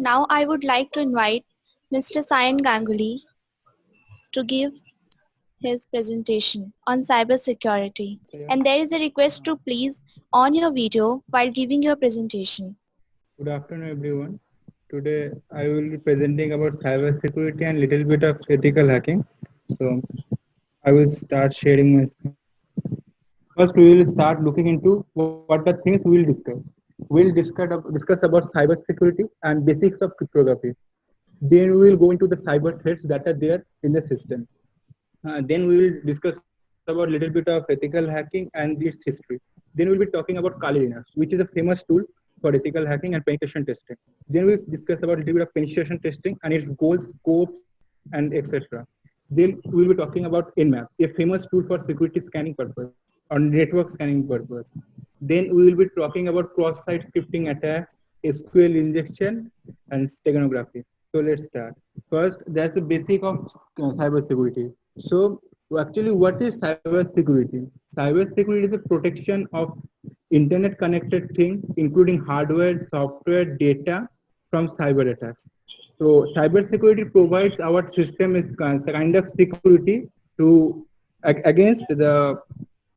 Now I would like to invite Mr. Sayan Ganguly to give his presentation on cybersecurity. So yeah, And there is a request to please on your video while giving your presentation. good afternoon everyone. Today I will be presenting about cyber security and little bit of ethical hacking. So I will start sharing my screen. First we will start looking into what the things we will discuss. Discuss about cyber security and basics of cryptography. Then we will go into the cyber threats that are there in the system. Then we will discuss about little bit of ethical hacking and its history. Then we will be talking about Kali Linux, which is a famous tool for ethical hacking and penetration testing. Then we will discuss about a little bit of penetration testing and its goals, scopes, and etc. Then we will be talking about Nmap, a famous tool for security scanning purpose or network scanning purpose. Then we will be talking about cross-site scripting attacks, SQL injection, and steganography. So let's start. First, that's the basic of cyber security. So actually, what is cyber security? Cyber security is a protection of internet connected things, including hardware, software, data from cyber attacks. So cyber security provides our system is kind of security to against the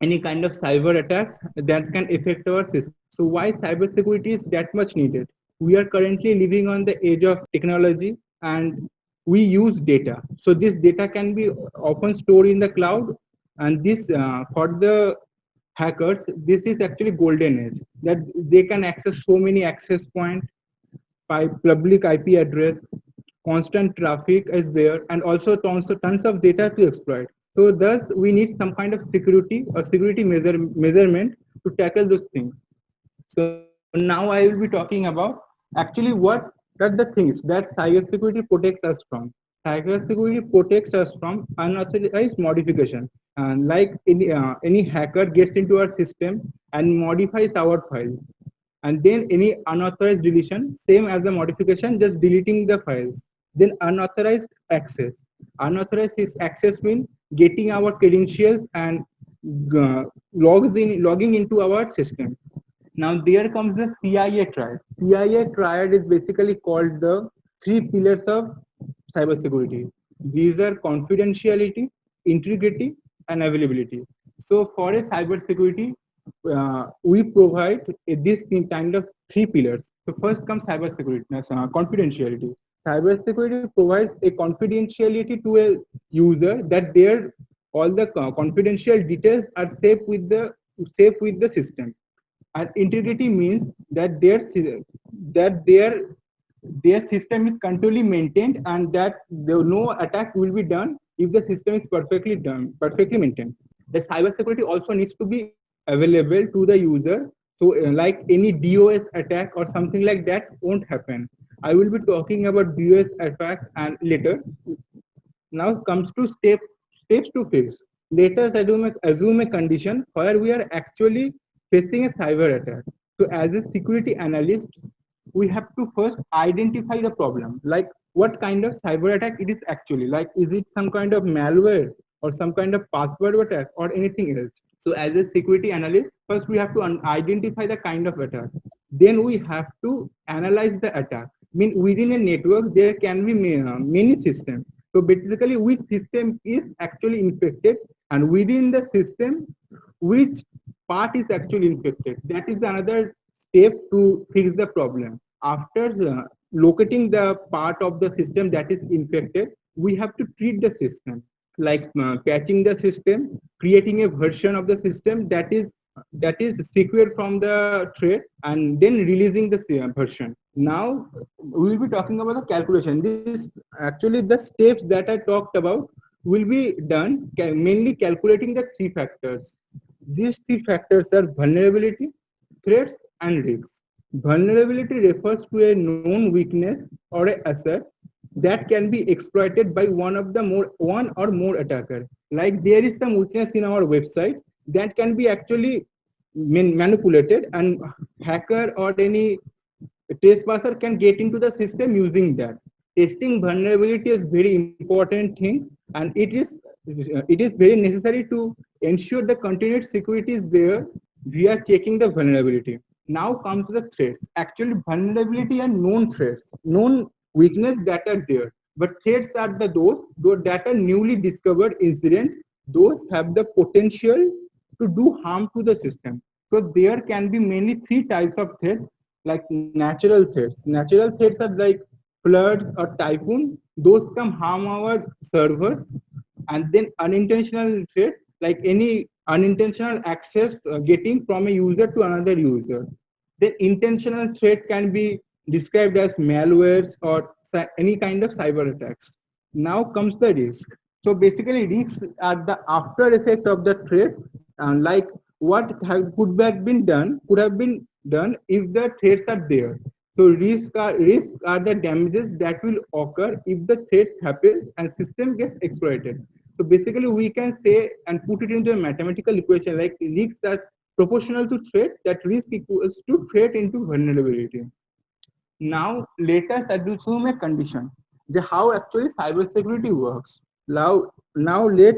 any kind of cyber attacks that can affect our system. So why cyber security is that much needed? We are currently living on the edge of technology and we use data. So this data can be often stored in the cloud, and this for the hackers, this is actually golden age that they can access so many access points by public IP address, constant traffic is there, and also tons of data to exploit. So thus we need some kind of security or security measurement to tackle those things. So now I will be talking about actually what are the things that cybersecurity protects us from. Cybersecurity protects us from unauthorized modification. And like any hacker gets into our system and modifies our files, and then any unauthorized deletion, same as the modification, just deleting the files. Then unauthorized access. Unauthorized access means getting our credentials and logging into our system. Now there comes the CIA triad. CIA triad is basically called the three pillars of cybersecurity. These are confidentiality, integrity, and availability. So for a cybersecurity, we provide this kind of three pillars. So first comes cybersecurity, confidentiality. Cybersecurity provides a confidentiality to a user that their all the confidential details are safe with the system. And integrity means that their system is continually maintained and that no attack will be done if the system is perfectly maintained. The cybersecurity also needs to be available to the user. So like any DOS attack or something like that won't happen. I will be talking about DOS attack and later. Now comes to steps to fix. Let us assume a condition where we are actually facing a cyber attack. So as a security analyst, we have to first identify the problem, like what kind of cyber attack it is actually. Like, is it some kind of malware or some kind of password attack or anything else? So as a security analyst, first we have to identify the kind of attack. Then we have to analyze the attack. I mean, within a network, there can be many systems. So basically, which system is actually infected, and within the system, which part is actually infected. That is another step to fix the problem. After locating the part of the system that is infected, we have to treat the system, like patching the system, creating a version of the system that is secure from the threat, and then releasing the version. Now we will be talking about the calculation. This actually the steps that I talked about will be done mainly calculating the three factors. These three factors are vulnerability, threats, and risks. Vulnerability refers to a known weakness or an asset that can be exploited by one or more attacker. Like there is some weakness in our website that can be actually manipulated, and hacker or any trespasser can get into the system using that. Testing vulnerability is very important thing, and it is very necessary to ensure the continued security is there via checking the vulnerability. Now comes the threats. Actually, vulnerability and known threats, known weakness that are there. But threats are those that are newly discovered incident. Those have the potential to do harm to the system. So there can be mainly three types of threats, like natural threats. Natural threats are like floods or typhoon. Those can harm our servers, and then unintentional threat, like any unintentional access getting from a user to another user. Then intentional threat can be described as malwares or any kind of cyber attacks. Now comes the risk. So basically risks are the after effect of the threat, like what could have been done if the threats are there. So risks are the damages that will occur if the threats happen and system gets exploited. So basically we can say and put it into a mathematical equation, like risks are proportional to threat, that risk equals to threat into vulnerability. Now let us assume a condition, how actually cybersecurity works. Now let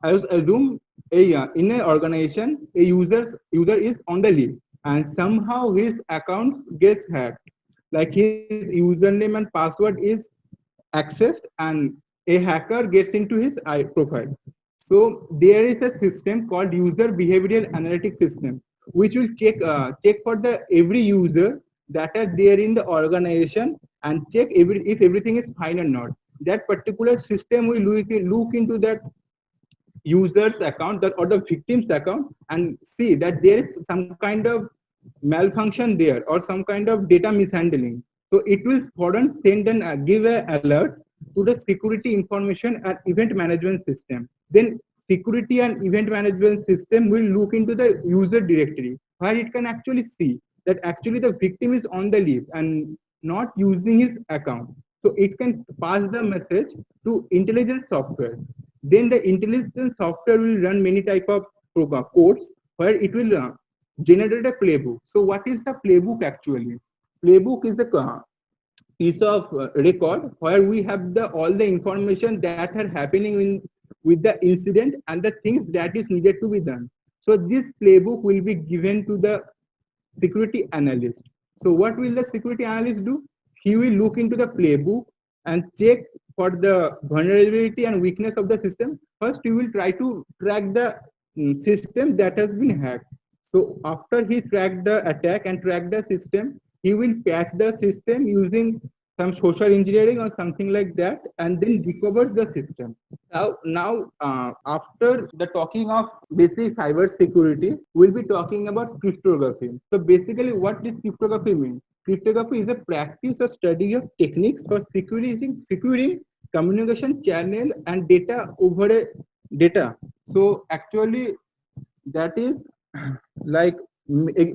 us assume in an organization a user is on the leave and somehow his account gets hacked, like his username and password is accessed and a hacker gets into his profile. So there is a system called user behavioral analytics system, which will check for the every user that are there in the organization and check if everything is fine or not. That particular system will look into that user's account that or the victim's account and see that there is some kind of malfunction there or some kind of data mishandling. So it will foreign send and give an alert to the security information and event management system. Then security and event management system will look into the user directory where it can actually see that actually the victim is on the leave and not using his account. So it can pass the message to intelligence software. Then the intelligence software will run many type of codes where it will generate a playbook. So what is the playbook actually? Playbook is a piece of record where we have the all the information that are happening in with the incident and the things that is needed to be done. So this playbook will be given to the security analyst. So what will the security analyst do? He will look into the playbook and check for the vulnerability and weakness of the system. First, he will try to track the system that has been hacked. So after he tracked the attack and tracked the system, he will patch the system using some social engineering or something like that, and then recover the system. Now, after the talking of basic cyber security, we'll be talking about cryptography. So basically, what does cryptography mean? Cryptography is a practice or study of techniques for securing communication channel and data over a data. So actually, that is like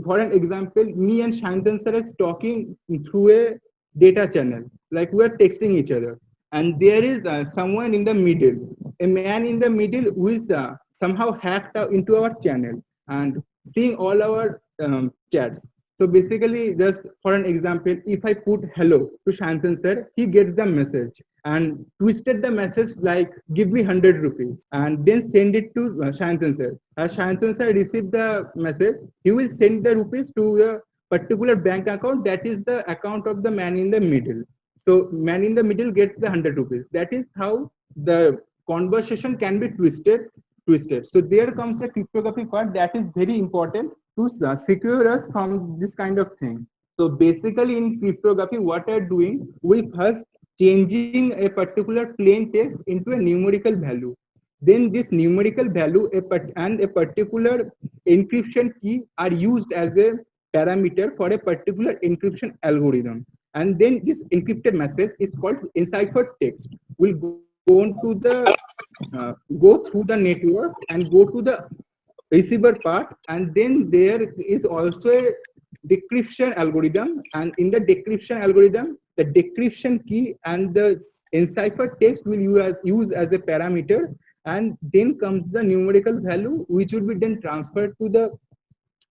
for an example, me and Shantan sir is talking through a data channel, like we are texting each other, and there is someone in the middle, a man in the middle who is somehow hacked into our channel and seeing all our chats. So basically, just for an example, if I put hello to Shantan sir, he gets the message and twisted the message like give me 100 rupees and then send it to Shantan sir. As Shantan sir receive the message, he will send the rupees to the particular bank account that is the account of the man in the middle. So man in the middle gets the 100 rupees. That is how the conversation can be twisted. So there comes the cryptography part that is very important to secure us from this kind of thing. So basically in cryptography, what we are doing, we first changing a particular plain text into a numerical value. Then this numerical value and a particular encryption key are used as a parameter for a particular encryption algorithm. And then this encrypted message is called enciphered text. Will go through the network and go to the receiver part, and then there is also a decryption algorithm, and in the decryption algorithm the decryption key and the enciphered text will use as a parameter, and then comes the numerical value which will be then transferred to the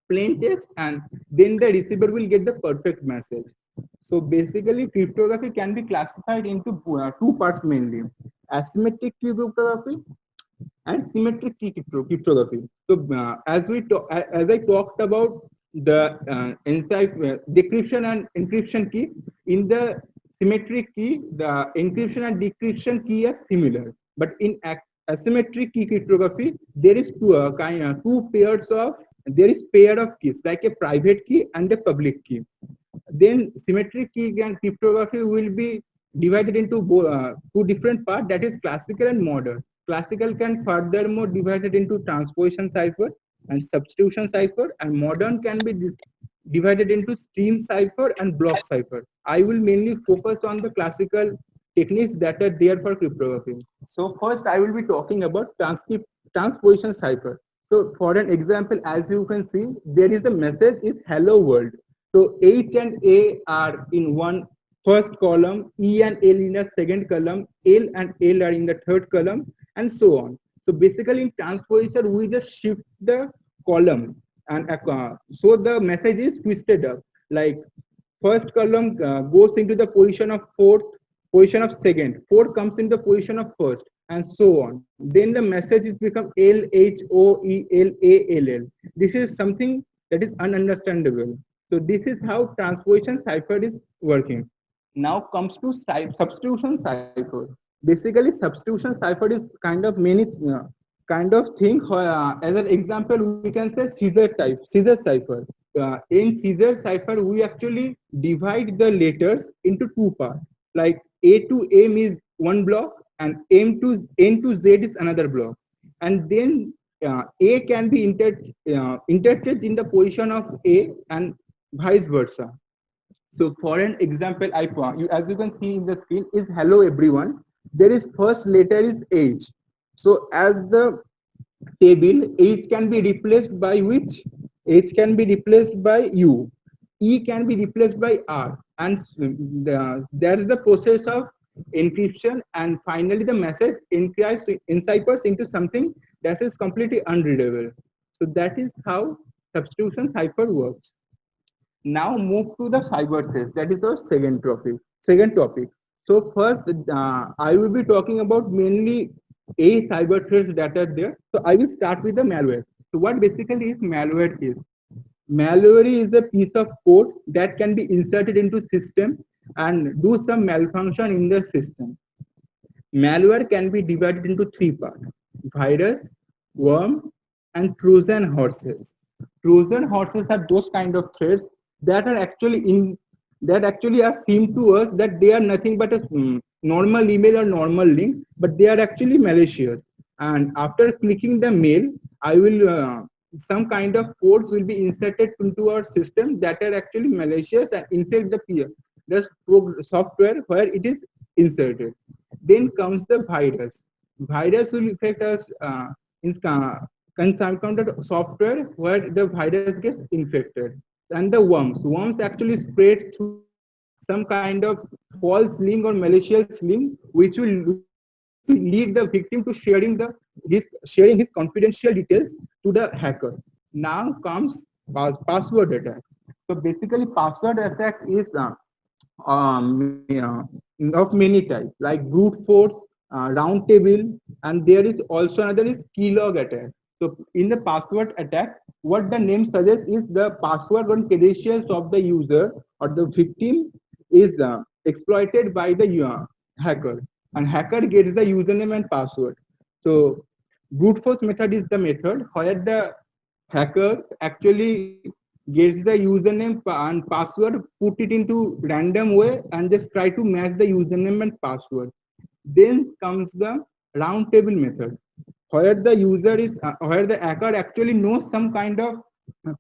plain text, and then the receiver will get the perfect message. So basically cryptography can be classified into two parts mainly: asymmetric cryptography and symmetric key cryptography. So as I talked about the decryption and encryption key. In the symmetric key, the encryption and decryption key are similar, but in asymmetric key cryptography, there is two pairs of there is pair of keys, like a private key and a public key. Then symmetric key and cryptography will be divided into two different parts, that is classical and modern. Classical can furthermore divided into transposition cipher and substitution cipher, and modern can be divided into stream cipher and block cipher. I will mainly focus on the classical techniques that are there for cryptography. So first I will be talking about transposition cipher. So for an example, as you can see, there is a message is hello world. So H and A are in one first column, E and L in the second column, L and L are in the third column, and so on. So basically in transposition, we just shift the columns, and so the message is twisted up. Like first column goes into the position of fourth, position of second, fourth comes in the position of first, and so on. Then the message is become L H O E L A L L. This is something that is ununderstandable. So this is how transposition cipher is working. Now comes to substitution cipher. Basically, substitution cipher is kind of many kind of thing. As an example, we can say scissor cipher. In scissor cipher, we actually divide the letters into two parts. Like A to M is one block, and M to N to Z is another block. And then A can be interchanged in the position of A and vice versa. So for an example, as you can see in the screen is hello everyone. There is first letter is H. So as the table, H can be replaced by which? H can be replaced by U. E can be replaced by R. And there is the process of encryption, and finally the message enciphers into something that is completely unreadable. So that is how substitution cipher works. Now move to the cyber threats. That is our second topic. So first, I will be talking about mainly cyber threats that are there. So I will start with the malware. So what basically is malware is? Malware is a piece of code that can be inserted into system and do some malfunction in the system. Malware can be divided into three parts: virus, worm, and Trojan horses. Trojan horses are those kind of threats that are actually are seem to us that they are nothing but a normal email or normal link, but they are actually malicious. And after clicking the mail, I will some kind of codes will be inserted into our system that are actually malicious and infect the software where it is inserted. Then comes the virus. Virus will affect us in some kind of software where the virus gets infected. And the worms actually spread through some kind of false link or malicious link, which will lead the victim to sharing his confidential details to the hacker. Now comes password attack. So basically, password attack is of many types, like brute force, round table, and there is also another is keylog attack. So in the password attack, what the name suggests is the password and credentials of the user or the victim is exploited by the hacker, and hacker gets the username and password. So brute force method is the method where the hacker actually gets the username and password, put it into random way, and just try to match the username and password. Then comes the round table method, where the user is where the hacker actually knows some kind of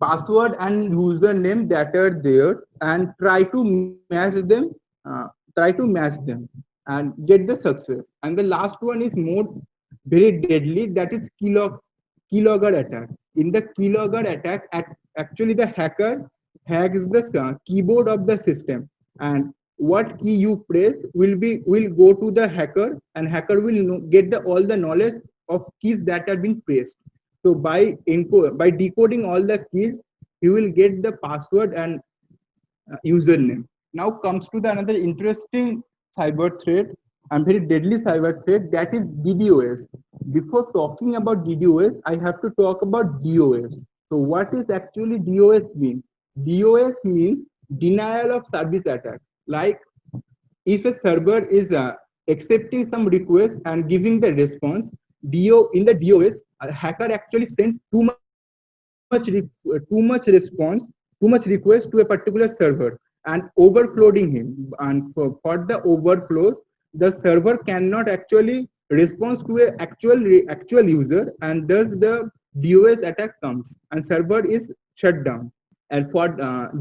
password and username that are there and try to match them and get the success. And the last one is more very deadly, that is keylogger attack. In the keylogger attack, actually the hacker hacks the keyboard of the system, and what key you press will go to the hacker, and hacker will get all the knowledge of keys that are being pressed. So by decoding all the keys, you will get the password and username. Now comes to the another interesting cyber threat and very deadly cyber threat, that is DDoS. Before talking about DDoS, I have to talk about DOS. So what is actually DOS mean? DOS means denial of service attack. Like if a server is accepting some request and giving the response, in the DOS, a hacker actually sends too much request to a particular server and overflowing him. And for the overflows, the server cannot actually respond to a actual user, and thus the DOS attack comes and server is shut down. And for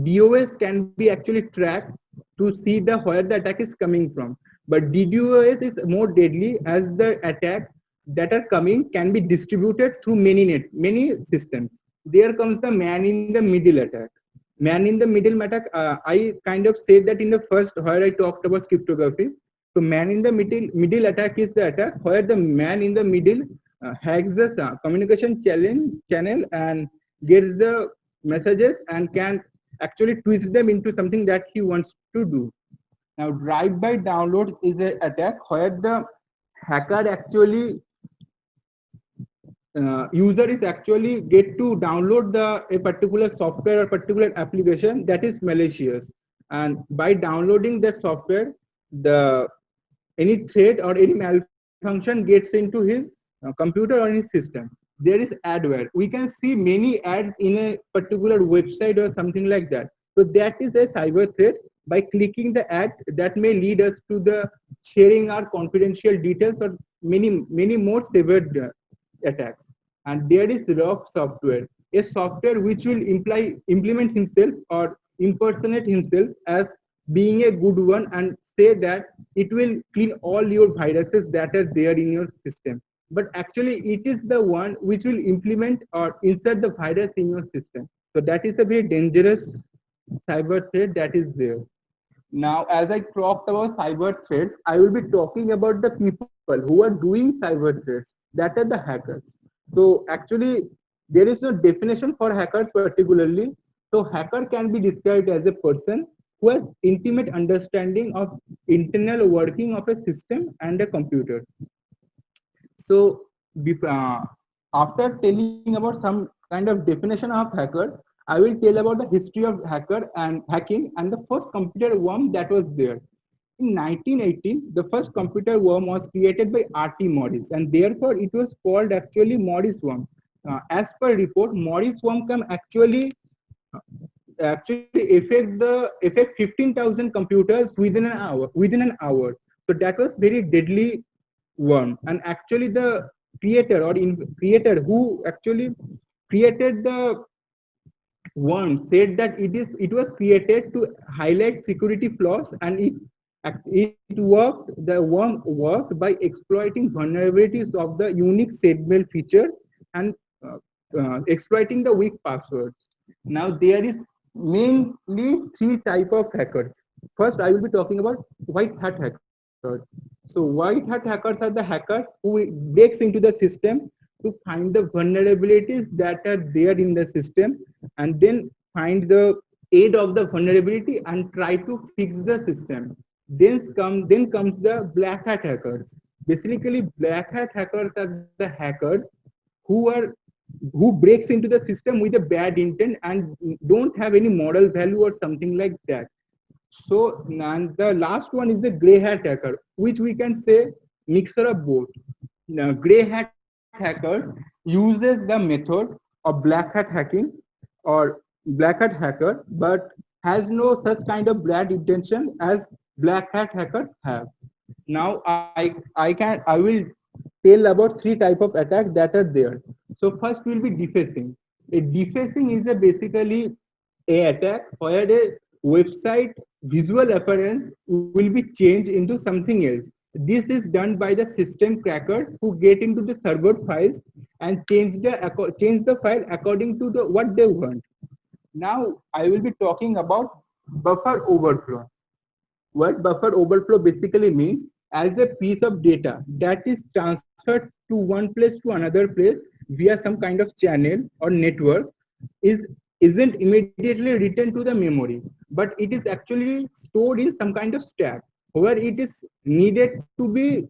DOS can be actually tracked to see the where the attack is coming from. But DDoS is more deadly as the attack that are coming can be distributed through many systems. There comes the man in the middle attack. Man in the middle attack, I kind of said that in the first where I talked about cryptography. So man in the middle attack is the attack where the man in the middle hacks the communication channel and gets the messages and can actually twist them into something that he wants to do. Now, drive-by download is an attack where the hacker actually user is actually get to download a particular software or particular application that is malicious, and by downloading that software, the any threat or any malfunction gets into his computer or his system. There is adware. We can see many ads in a particular website or something like that. So that is a cyber threat. By clicking the ad, that may lead us to the sharing our confidential details or many more severe attacks. And there is rogue software, a software which will implement himself or impersonate himself as being a good one and say that it will clean all your viruses that are there in your system. But actually it is the one which will implement or insert the virus in your system. So that is a very dangerous cyber threat that is there. Now, as I talked about cyber threats, I will be talking about the people who are doing cyber threats, that are the hackers. So actually, there is no definition for hackers particularly. So hacker can be described as a person who has intimate understanding of internal working of a system and a computer. So after telling about some kind of definition of hacker, I will tell about the history of hacker and hacking and the first computer worm that was there. In 1918, the first computer worm was created by R.T. Morris, and therefore it was called actually Morris worm. As per report, Morris worm can actually affect 15,000 computers within an hour. So that was very deadly worm, and actually the creator who actually created the one said that it was created to highlight security flaws, and the worm worked by exploiting vulnerabilities of the unique SendMail feature and exploiting the weak passwords. Now there is mainly three type of hackers. First, I will be talking about white hat hackers. So white hat hackers are the hackers who breaks into the system to find the vulnerabilities that are there in the system and then find the aid of the vulnerability and try to fix the system. Then comes the black hat hackers. Basically, black hat hackers are the hackers who breaks into the system with a bad intent and don't have any moral value or something like that. So, and the last one is the gray hat hacker, which we can say mixer of both. Now, gray hat hacker uses the method of black hat hacking or black hat hacker, but has no such kind of bad intention as black hat hackers have. Now I will tell about three type of attack that are there. So first will be defacing. A defacing is basically a attack where a website visual appearance will be changed into something else. This is done by the system cracker who get into the server files and change the file according to what they want. Now I will be talking about buffer overflow. What buffer overflow basically means, as a piece of data that is transferred to one place to another place via some kind of channel or network isn't immediately written to the memory, but it is actually stored in some kind of stack where it is needed to be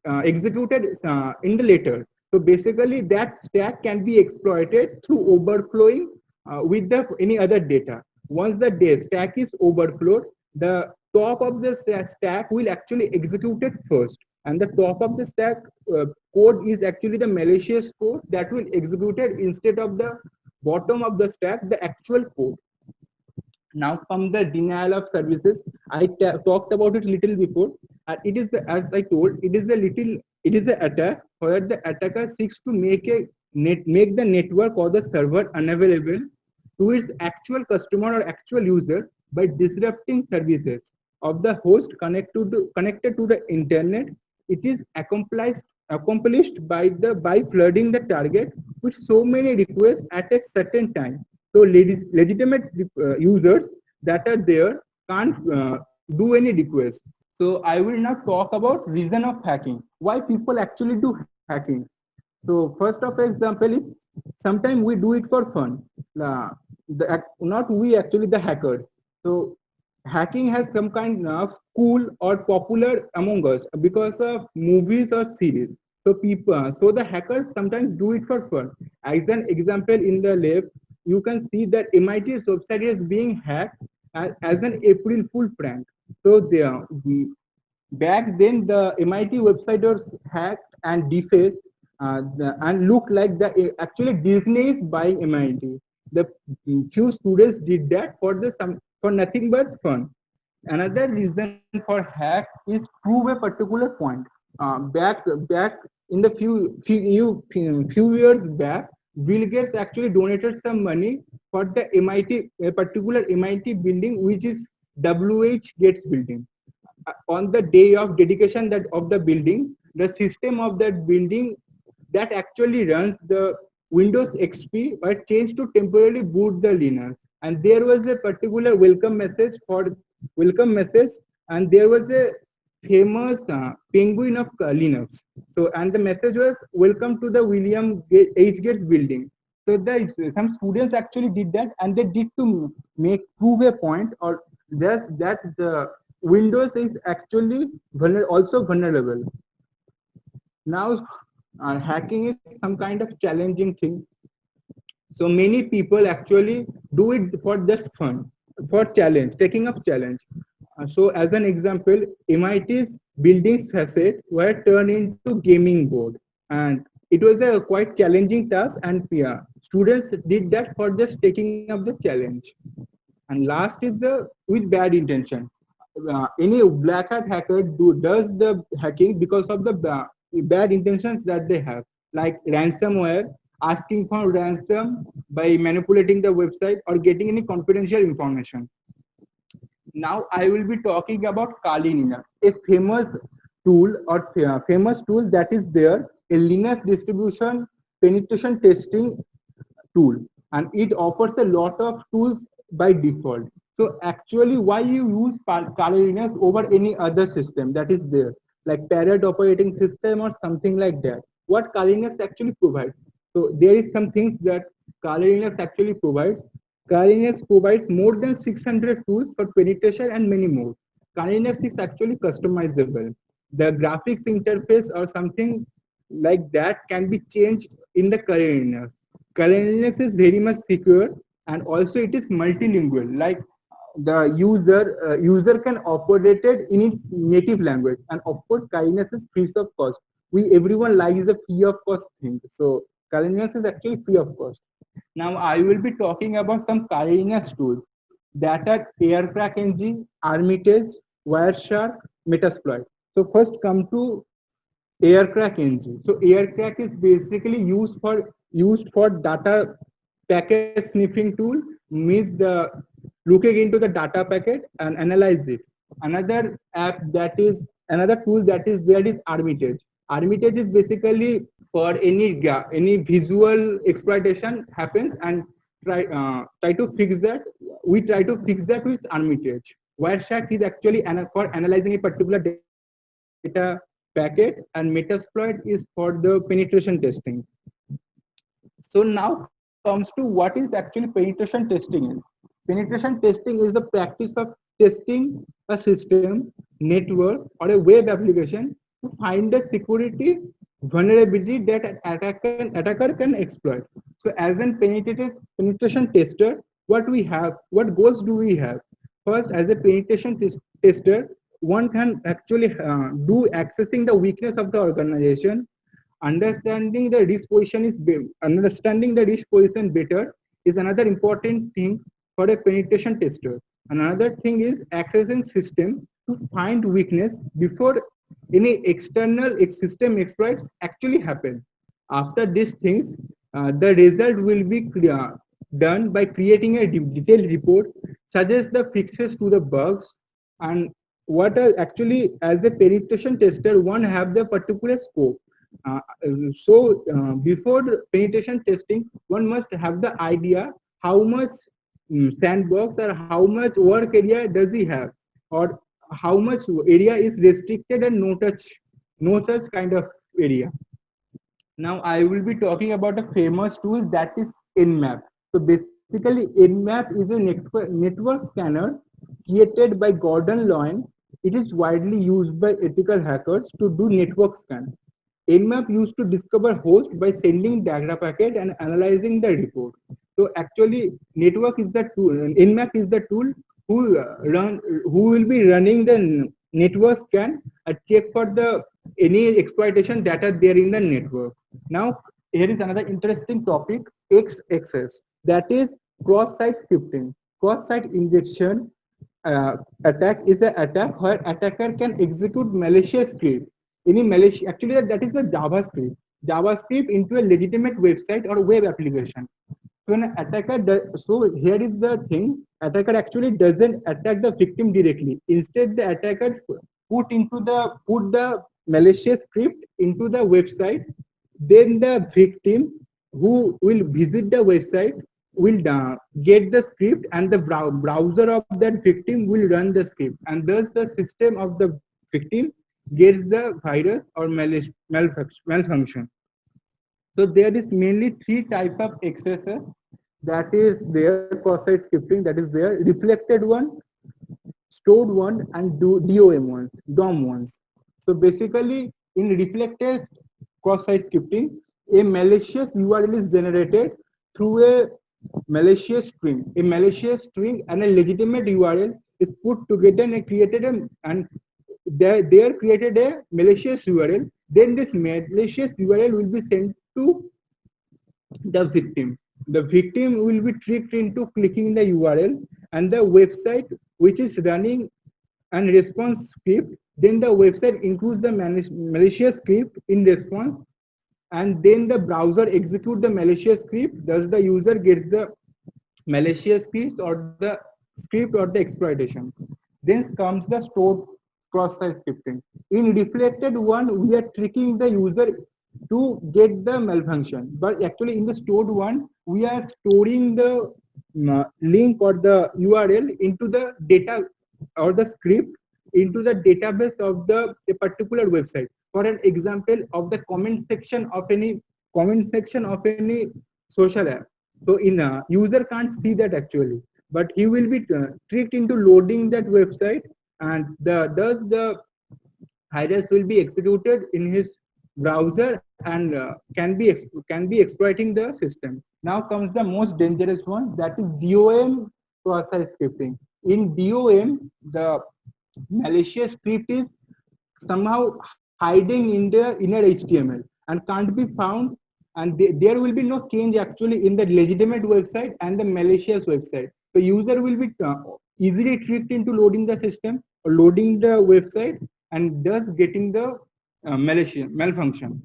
executed in the later. So basically that stack can be exploited through overflowing with any other data. once the stack is overflowed, the top of the stack will actually execute it first, and the top of the stack code is actually the malicious code that will execute it instead of the bottom of the stack, the actual code. Now come the denial of services. I talked about it little before. And it is the, as I told, it is the attack where the attacker seeks to make the network or the server unavailable to its actual customer or actual user by disrupting services of the host connected to the internet. It is accomplished by flooding the target with so many requests at a certain time. So legitimate users that are there can't do any request. So I will now talk about reason of hacking. Why people actually do hacking. So first of example is sometimes we do it for fun. Not we actually the hackers. So hacking has some kind of cool or popular among us because of movies or series. So so the hackers sometimes do it for fun. As an example, in the left, you can see that MIT's website is being hacked as an April Fool prank. So back then the MIT website was hacked and defaced and looked like the actually Disney is buying MIT. The few students did that for nothing but fun. Another reason for hack is prove a particular point. Back in the few years back, Bill Gates actually donated some money for the MIT, a particular MIT building, which is WH Gates building. On the day of dedication that of the building, the system of that building that actually runs the Windows XP were changed to temporarily boot the Linux. And there was a particular welcome message, and there was a famous penguin of Linux. So, and the message was welcome to the William H. Gates building. So some students actually did that, and they did to prove a point, or that the Windows is actually also vulnerable. Now, hacking is some kind of challenging thing. So many people actually do it for just fun, for challenge, taking up challenge. So as an example, MIT's building's facade were turned into gaming board, and it was a quite challenging task, and yeah, students did that for just taking up the challenge. And last is the with bad intention. Any black hat hacker does the hacking because of the bad intentions that they have, like ransomware, asking for ransom by manipulating the website or getting any confidential information. Now I will be talking about Kali Linux, a famous tool that is there, a Linux distribution penetration testing tool, and it offers a lot of tools by default. So actually, why you use Kali Linux over any other system that is there, like Parrot operating system or something like that? What Kali Linux actually provides? So there is some things that Kali Linux actually provides. Kali Linux provides more than 600 tools for penetration and many more. Kali Linux is actually customizable. The graphics interface or something like that can be changed in the Kali Linux. Kali Linux is very much secure, and also it is multilingual. Like the user can operate it in its native language, and of course Kali Linux is free of cost. Everyone likes the free of cost thing. So Kali Linux is actually free of cost. Now I will be talking about some Kali Linux tools that are AirCrackNG, Armitage, Wireshark, Metasploit. So first come to AirCrackNG. So AirCrack is basically used for data packet sniffing tool, means the looking into the data packet and analyze it. Another tool that is there is Armitage. Armitage is basically for any visual exploitation happens, and try to fix that. We try to fix that with Armitage. Wireshark is actually for analyzing a particular data packet, and Metasploit is for the penetration testing. So now comes to what is actually penetration testing is. Penetration testing is the practice of testing a system, network, or a web application to find the security vulnerability that an attacker can exploit. So as a penetration tester, what we have, what goals do we have? First, as a penetration tester, one can actually do accessing the weakness of the organization, understanding the risk position better is another important thing for a penetration tester. Another thing is accessing system to find weakness before any external system exploits actually happen. After these things, the result will be done by creating a detailed report, suggest the fixes to the bugs, and what are actually, as a penetration tester, one have the particular scope. Before penetration testing, one must have the idea how much sandbox or how much work area does he have, or how much area is restricted and no touch kind of area. Now I will be talking about a famous tool, that is Nmap. So basically Nmap is a network scanner created by Gordon Loin. It is widely used by ethical hackers to do network scan. Nmap used to discover host by sending data packet and analyzing the report. So actually network is the tool, Nmap is the tool who will be running the network scan and check for the any exploitation data there in the network. Now here is another interesting topic, XXS, that is cross-site scripting. Cross-site injection attack is an attack where attacker can execute malicious script. Any malicious, actually that is the JavaScript into a legitimate website or web application. So an attacker so here is the thing, attacker actually doesn't attack the victim directly. Instead, the attacker put the malicious script into the website. Then the victim who will visit the website will get the script, and the browser of that victim will run the script, and thus the system of the victim gets the virus or malfunction. So there is mainly three type of accesses that is there, cross-site scripting, that is there, reflected one, stored one, and DOM ones. So basically in reflected cross-site scripting, a malicious URL is generated through a malicious string. A malicious string and a legitimate URL is put together and created created a malicious URL. Then this malicious URL will be sent to the victim. The victim will be tricked into clicking the URL, and the website which is running and response script, then the website includes the malicious script in response, and then the browser execute the malicious script. Thus the user gets the malicious script or the exploitation. Then comes the stored cross-site scripting. In reflected one, we are tricking the user to get the malfunction, but actually in the stored one, we are storing the link or the URL into the data or the script into the database of a particular website. For an example of the comment section of any social app. So in a user can't see that actually, but he will be tricked into loading that website, and thus the virus will be executed in his browser and can be exploiting the system. Now comes the most dangerous one, that is DOM cross-site scripting. In DOM, the malicious script is somehow hiding in the inner HTML and can't be found, and there will be no change actually in the legitimate website and the malicious website. The user will be easily tricked into loading the system or loading the website, and thus getting the malfunction.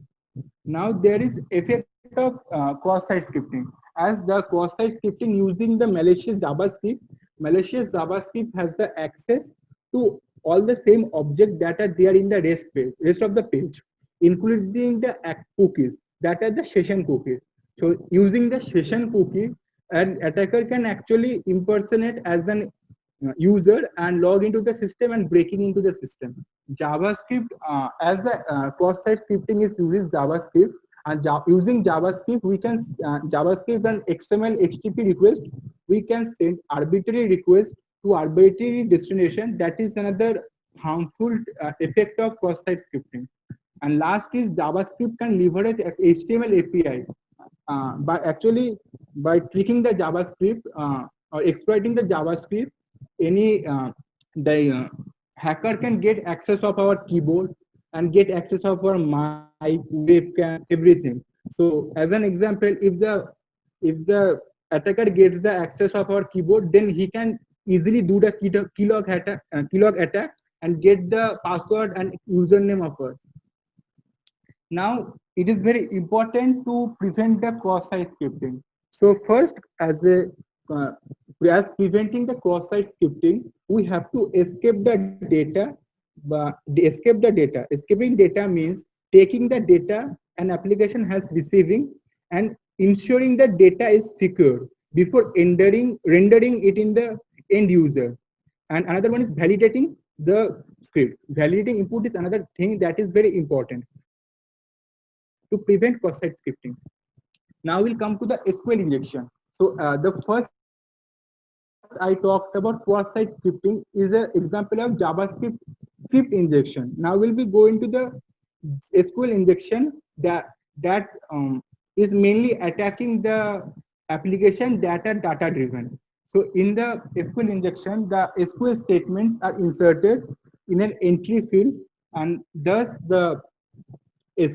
Now there is effect of cross-site scripting. As the cross-site scripting using the malicious JavaScript has the access to all the same object that are there in the rest of the page, including the cookies, that are the session cookies. So using the session cookie, an attacker can actually impersonate as an user and log into the system and breaking into the system. JavaScript, as the cross-site scripting is using JavaScript, and using JavaScript, we can JavaScript and XML HTTP request, we can send arbitrary request to arbitrary destination. That is another harmful effect of cross-site scripting. And last is JavaScript can leverage HTML API by tricking the JavaScript. or exploiting the JavaScript, any the hacker can get access of our keyboard and get access of our mic, webcam, everything. So as an example, if the attacker gets the access of our keyboard, then he can easily do the keylog attack and get the password and username of us. Now, it is very important to prevent the cross-site scripting. So first, uh, as preventing the cross-site scripting, we have to escape the data. Escaping data means taking the data an application has receiving and ensuring the data is secure before rendering it in the end user. And another one is validating the script. Validating input is another thing that is very important to prevent cross-site scripting. Now we'll come to the SQL injection. So the first I talked about cross-site scripting is an example of JavaScript script injection. Now we'll be going to the SQL injection that is mainly attacking the application data driven. So in the SQL injection, the SQL statements are inserted in an entry field, and thus the the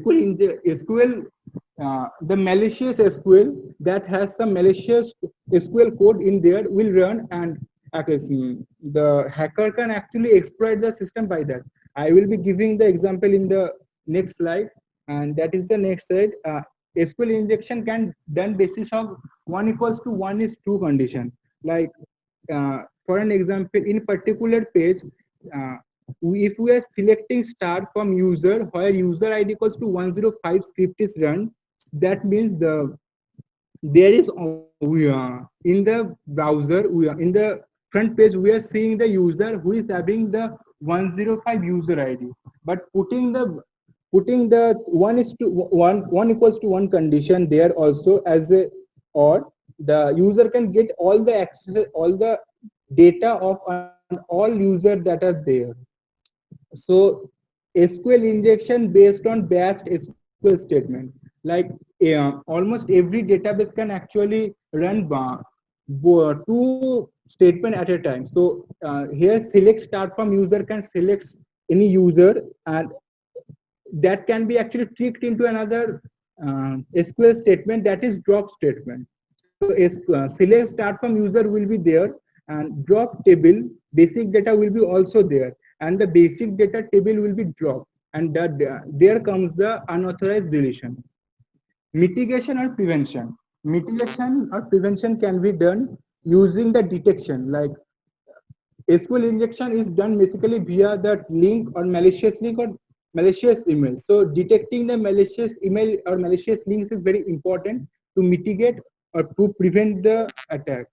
malicious SQL that has some malicious SQL code in there will run, and the hacker can actually exploit the system by that. I will be giving the example in the next slide, and that is the next slide. SQL injection can done basis of 1 equals to 1 is 2 condition. Like for an example, in particular page, uh, if we are selecting star from user where user ID equals to 105 script is run, that means there is we are in the browser, we are in the front page, we are seeing the user who is having the 105 user ID, but putting the 1 is to 1 equals to 1 condition there also as a, or the user can get all the access, all the data of all users that are there. So SQL injection based on batched SQL statement, like almost every database can actually run two statement at a time. So here select start from user can select any user, and that can be actually tricked into another SQL statement, that is drop statement. So select start from user will be there, and drop table basic data will be also there, and the basic data table will be dropped, and that there comes the unauthorized deletion. Mitigation or prevention. Mitigation or prevention can be done using the detection, like SQL injection is done basically via that link or malicious link or malicious email. So detecting the malicious email or malicious links is very important to mitigate or to prevent the attack.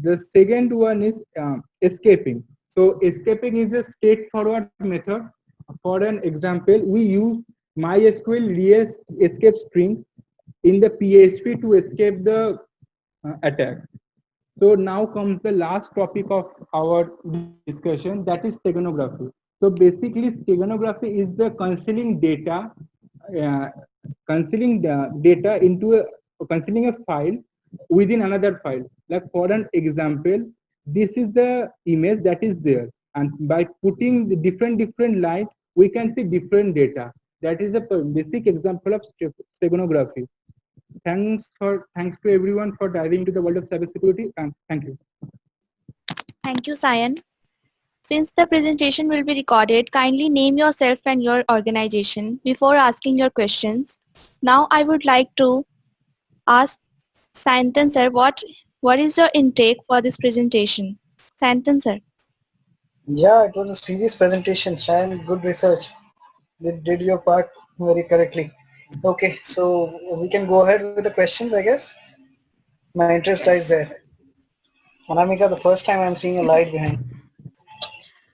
The second one is escaping. So escaping is a straightforward method. For an example, we use MySQL res escape string in the PHP to escape the attack. So now comes the last topic of our discussion, that is steganography. So basically steganography is the uh, concealing the data into concealing a file within another file. Like for an example, this is the image that is there, and by putting the different light, we can see different data. That is the basic example of steganography. Thanks to everyone for diving into the world of cybersecurity, and thank you. Thank you, Sayan. Since the presentation will be recorded, kindly name yourself and your organization before asking your questions. Now I would like to ask Sayantan sir, what is your intake for this presentation? Sayantan sir. Yeah, it was a serious presentation and good research. You did your part very correctly. Okay, so we can go ahead with the questions, I guess. My interest lies there. Anamika, the first time I'm seeing a light behind.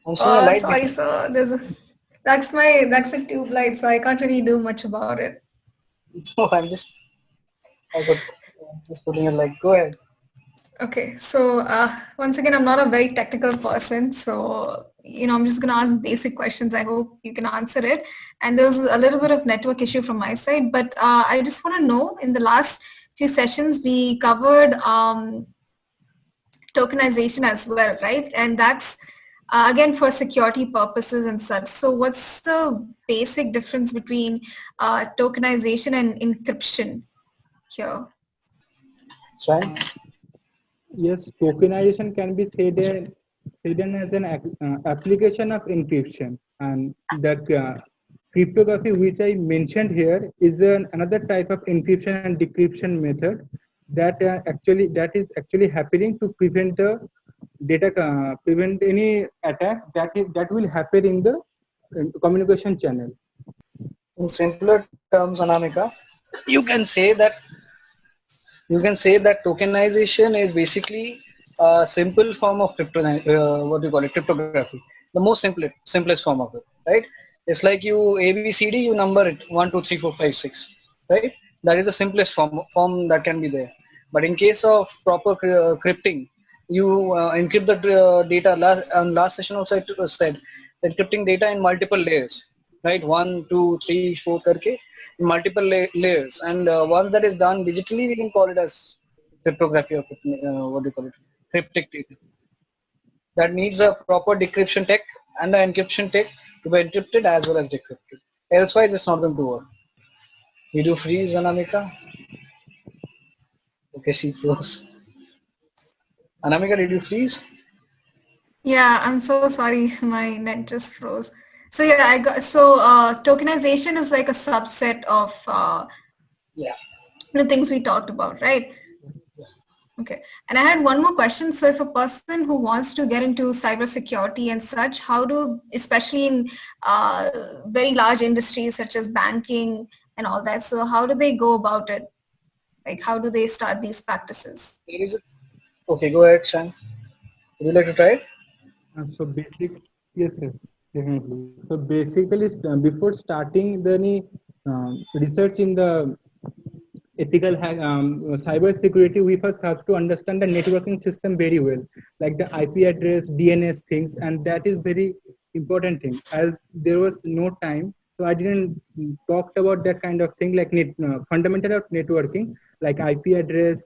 I'm seeing a light Sorry, behind. sir. That's a tube light, so I can't really do much about it. No, I got just putting a light. Go ahead. Okay, so once again, I'm not a very technical person, so I'm just gonna ask basic questions. I hope you can answer it. And there's a little bit of network issue from my side, but I just want to know, in the last few sessions we covered tokenization as well, right? And that's again for security purposes and such. So what's the basic difference between tokenization and encryption here? Shan? Yes, tokenization can be said as an application of encryption, and the cryptography which I mentioned here is another type of encryption and decryption method that is actually happening to prevent the data prevent any attack that will happen in the communication channel. In simpler terms, Anamika, you can say that tokenization is basically a simple form of cryptography. The most simplest form of it, right? It's like you ABCD, you number it 1, 2, 3, 4, 5, 6, right? That is the simplest form that can be there. But in case of proper crypting, you encrypt the data. Last session also I said encrypting data in multiple layers, right? 1, 2, 3, 4 karke, in multiple layers, and once that is done digitally, we can call it as cryptography or cryptic data. That needs a proper decryption tech and the encryption tech to be encrypted as well as decrypted. Elsewise, it's not going to work. Did you freeze, Anamika? Okay, she froze. Anamika, did you freeze? Yeah, I'm so sorry. My net just froze. So yeah, I got, so tokenization is like a subset of Yeah. the things we talked about, right? Okay. And I had one more question. So if a person who wants to get into cybersecurity and such, how do, especially in very large industries such as banking and all that, so how do they go about it? Like, how do they start these practices? Okay, go ahead, Shan. Would you like to try it? Yes, sir, definitely. So basically, before starting any research in the ethical cyber security, we first have to understand the networking system very well, like the IP address, DNS things, and that is very important thing. As there was no time, so I didn't talk about that kind of thing, like fundamental of networking, like IP address,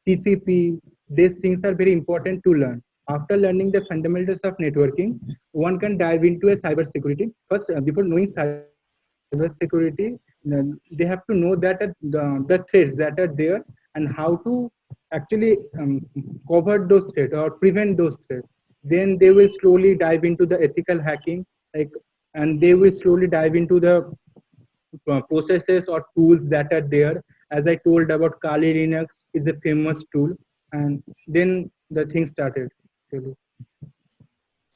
TCP. These things are very important to learn. After learning the fundamentals of networking, one can dive into a cyber security. First, before knowing cyber security, they have to know that the threats that are there and how to actually cover those threats or prevent those threats. Then they will slowly dive into the ethical hacking, and they will slowly dive into the processes or tools that are there. As I told about Kali Linux is a famous tool, and then the thing started. Really.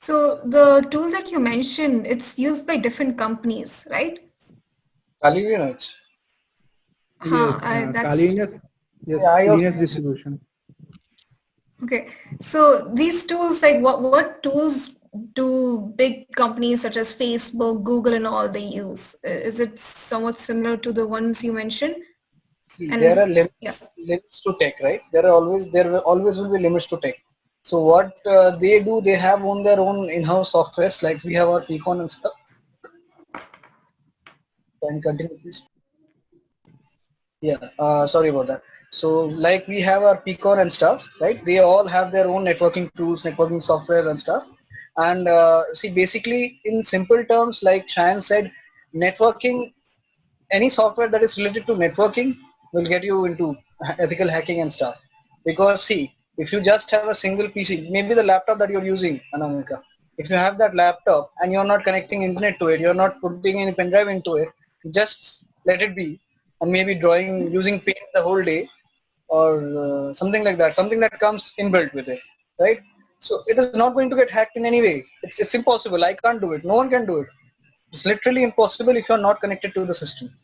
So the tool that you mentioned, it's used by different companies, right? Kali Linux. Yes, Kali Linux. Yes, Linux distribution. Okay, so these tools, like what tools do big companies such as Facebook, Google, and all they use? Is it somewhat similar to the ones you mentioned? See, there are limits to tech, right? There always will be limits to tech. So what they do, they have on their own in-house softwares, like we have our Peacon and stuff. Can you continue, please? Yeah, sorry about that. So like we have our Peacon and stuff, right? They all have their own networking tools, networking software and stuff. And see, basically in simple terms, like Shayan said, networking, any software that is related to networking will get you into ethical hacking and stuff. Because see, if you just have a single PC, maybe the laptop that you're using, Anamika, if you have that laptop and you're not connecting internet to it, you're not putting any pen drive into it, just let it be, and maybe using paint the whole day, or something like that, something that comes inbuilt with it, right? So it is not going to get hacked in any way. It's impossible. I can't do it. No one can do it. It's literally impossible if you're not connected to the system,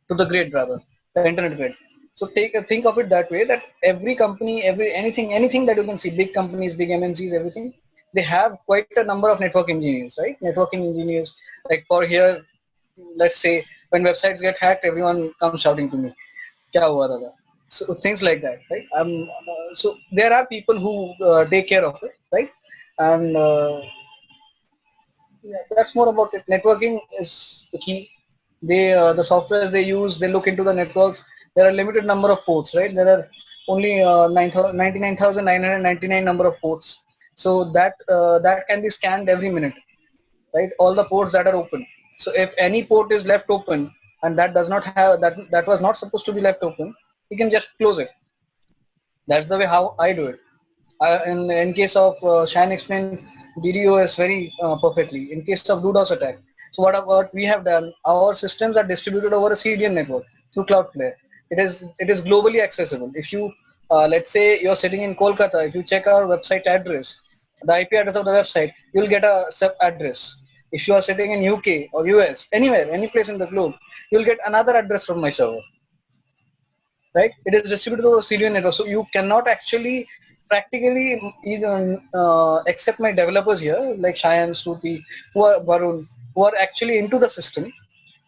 to the grid rather, the internet grid. So think of it that way, that every company, anything that you can see, big companies, big MNCs, everything, they have quite a number of network engineers, right? Networking engineers, like for here, let's say when websites get hacked, everyone comes shouting to me, "Kya hua dada?" So things like that, right? So there are people who take care of it, right? And yeah, that's more about it. Networking is the key. The softwares they use, they look into the networks. There are limited number of ports, right? There are only 99,999 number of ports. So that can be scanned every minute, right? All the ports that are open. So if any port is left open and that does not have that was not supposed to be left open, you can just close it. That's the way how I do it. In case of Shine explained DDoS very perfectly. In case of DDoS attack, so what we have done, our systems are distributed over a CDN network through Cloudflare. It is globally accessible. If you let's say you're sitting in Kolkata, if you check our website address, the IP address of the website, you'll get a sub address. If you are sitting in UK or US, anywhere, any place in the globe, you'll get another address from my server. Right? It is distributed over CDN network, so you cannot actually practically even except my developers here, like Shayan, Shruti, Varun, who are actually into the system.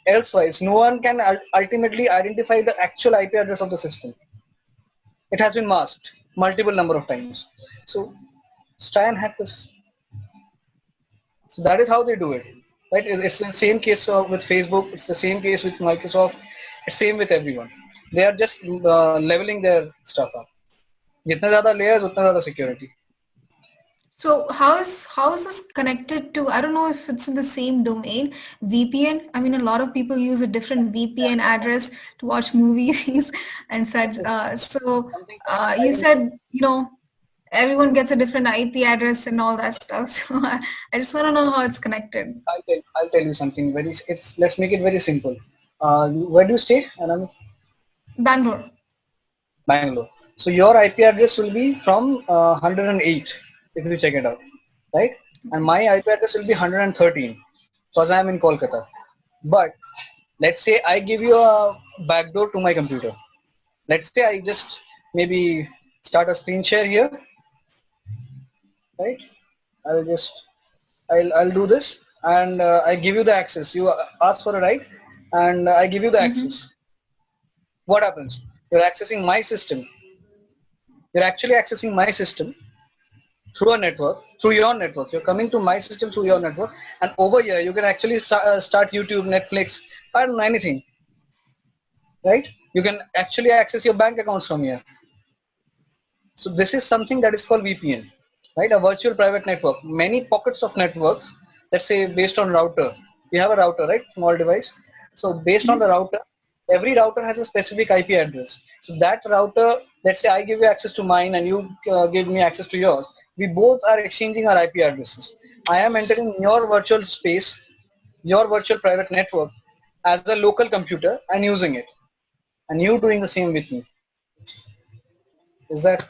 Elsewise, no one can ultimately identify the actual IP address of the system. It has been masked multiple number of times. So try and hack this. So that is how they do it, right? It's the same case with Facebook. It's the same case with Microsoft. It's same with everyone. They are just leveling their stuff up. जितने ज़्यादा layers, उतना ज़्यादा security. So how is this connected to, I don't know if it's in the same domain, VPN? I mean, a lot of people use a different VPN address to watch movies and such. So you said, everyone gets a different IP address and all that stuff. So I just want to know how it's connected. I'll tell you something. Let's make it very simple. Where do you stay, Anand? Bangalore. Bangalore. So your IP address will be from 108 if you check it out, right? And my IP address will be 113 because I am in Kolkata. But let's say I give you a backdoor to my computer. Let's say I just maybe start a screen share here, right? I'll do this and I give you the access. You ask for a right and I give you the access. What happens? You're accessing my system. You're actually accessing my system through a network, through your network. You're coming to my system through your network, and over here you can actually start YouTube, Netflix, I don't know, anything, right? You can actually access your bank accounts from here. So this is something that is called VPN, right? A virtual private network. Many pockets of networks, let's say based on router. You have a router, right? Small device. So based on the router, every router has a specific IP address. So that router, let's say I give you access to mine and you give me access to yours. We both are exchanging our IP addresses. I am entering your virtual space, your virtual private network as a local computer and using it. And you doing the same with me. Is that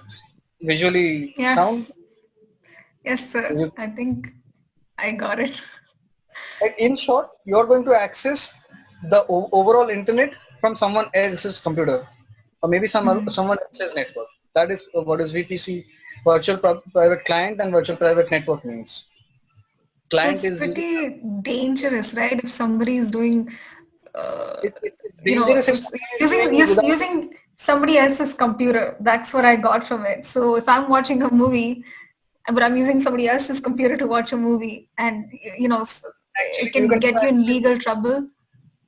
visually sound? Yes, sir. I think I got it. In short, you're going to access the overall internet from someone else's computer or maybe someone else's network. That is what is VPC, virtual private client, and virtual private network means. Client so it's pretty dangerous, right? If somebody is doing, it's dangerous using somebody else's computer. That's what I got from it. So if I'm watching a movie, but I'm using somebody else's computer to watch a movie, and it can get you in legal trouble.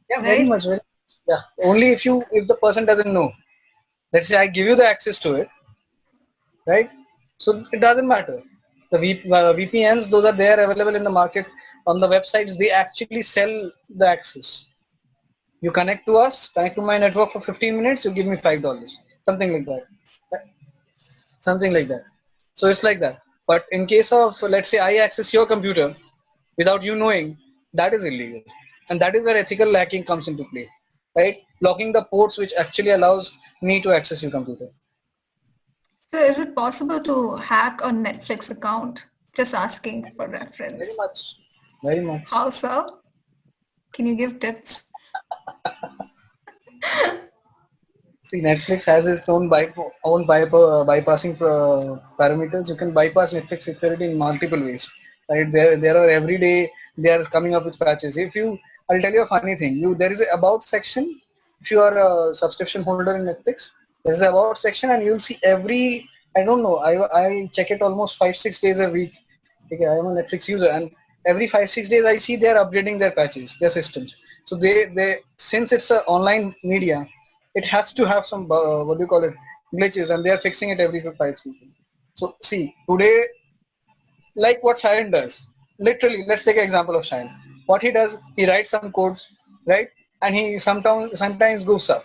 Yeah, right? Very much. Yeah, only if the person doesn't know. Let's say I give you the access to it, right? So it doesn't matter. The VPNs, those are there available in the market on the websites. They actually sell the access. You connect to us, connect to my network for 15 minutes, you give me $5, something like that. Right? Something like that. So it's like that. But in case of, let's say I access your computer without you knowing, that is illegal. And that is where ethical hacking comes into play, right? Blocking the ports which actually allows me to access your computer. So is it possible to hack a Netflix account? Just asking for reference. Very much. Very much. How so? Can you give tips? See, Netflix has its own bypassing parameters. You can bypass Netflix security in multiple ways. Right? There are every day they are coming up with patches. I'll tell you a funny thing. There is an about section. If you are a subscription holder in Netflix, there is an about section, and you'll see every. I don't know. I check it almost 5-6 days a week. Okay, I am a Netflix user, and every 5-6 days I see they are upgrading their patches, their systems. So they since it's an online media, it has to have some glitches, and they are fixing it every 5 seconds. So see, today, like what Shayan does, literally, let's take an example of Shayan. What he does, he writes some codes, right? And he sometimes goofs up.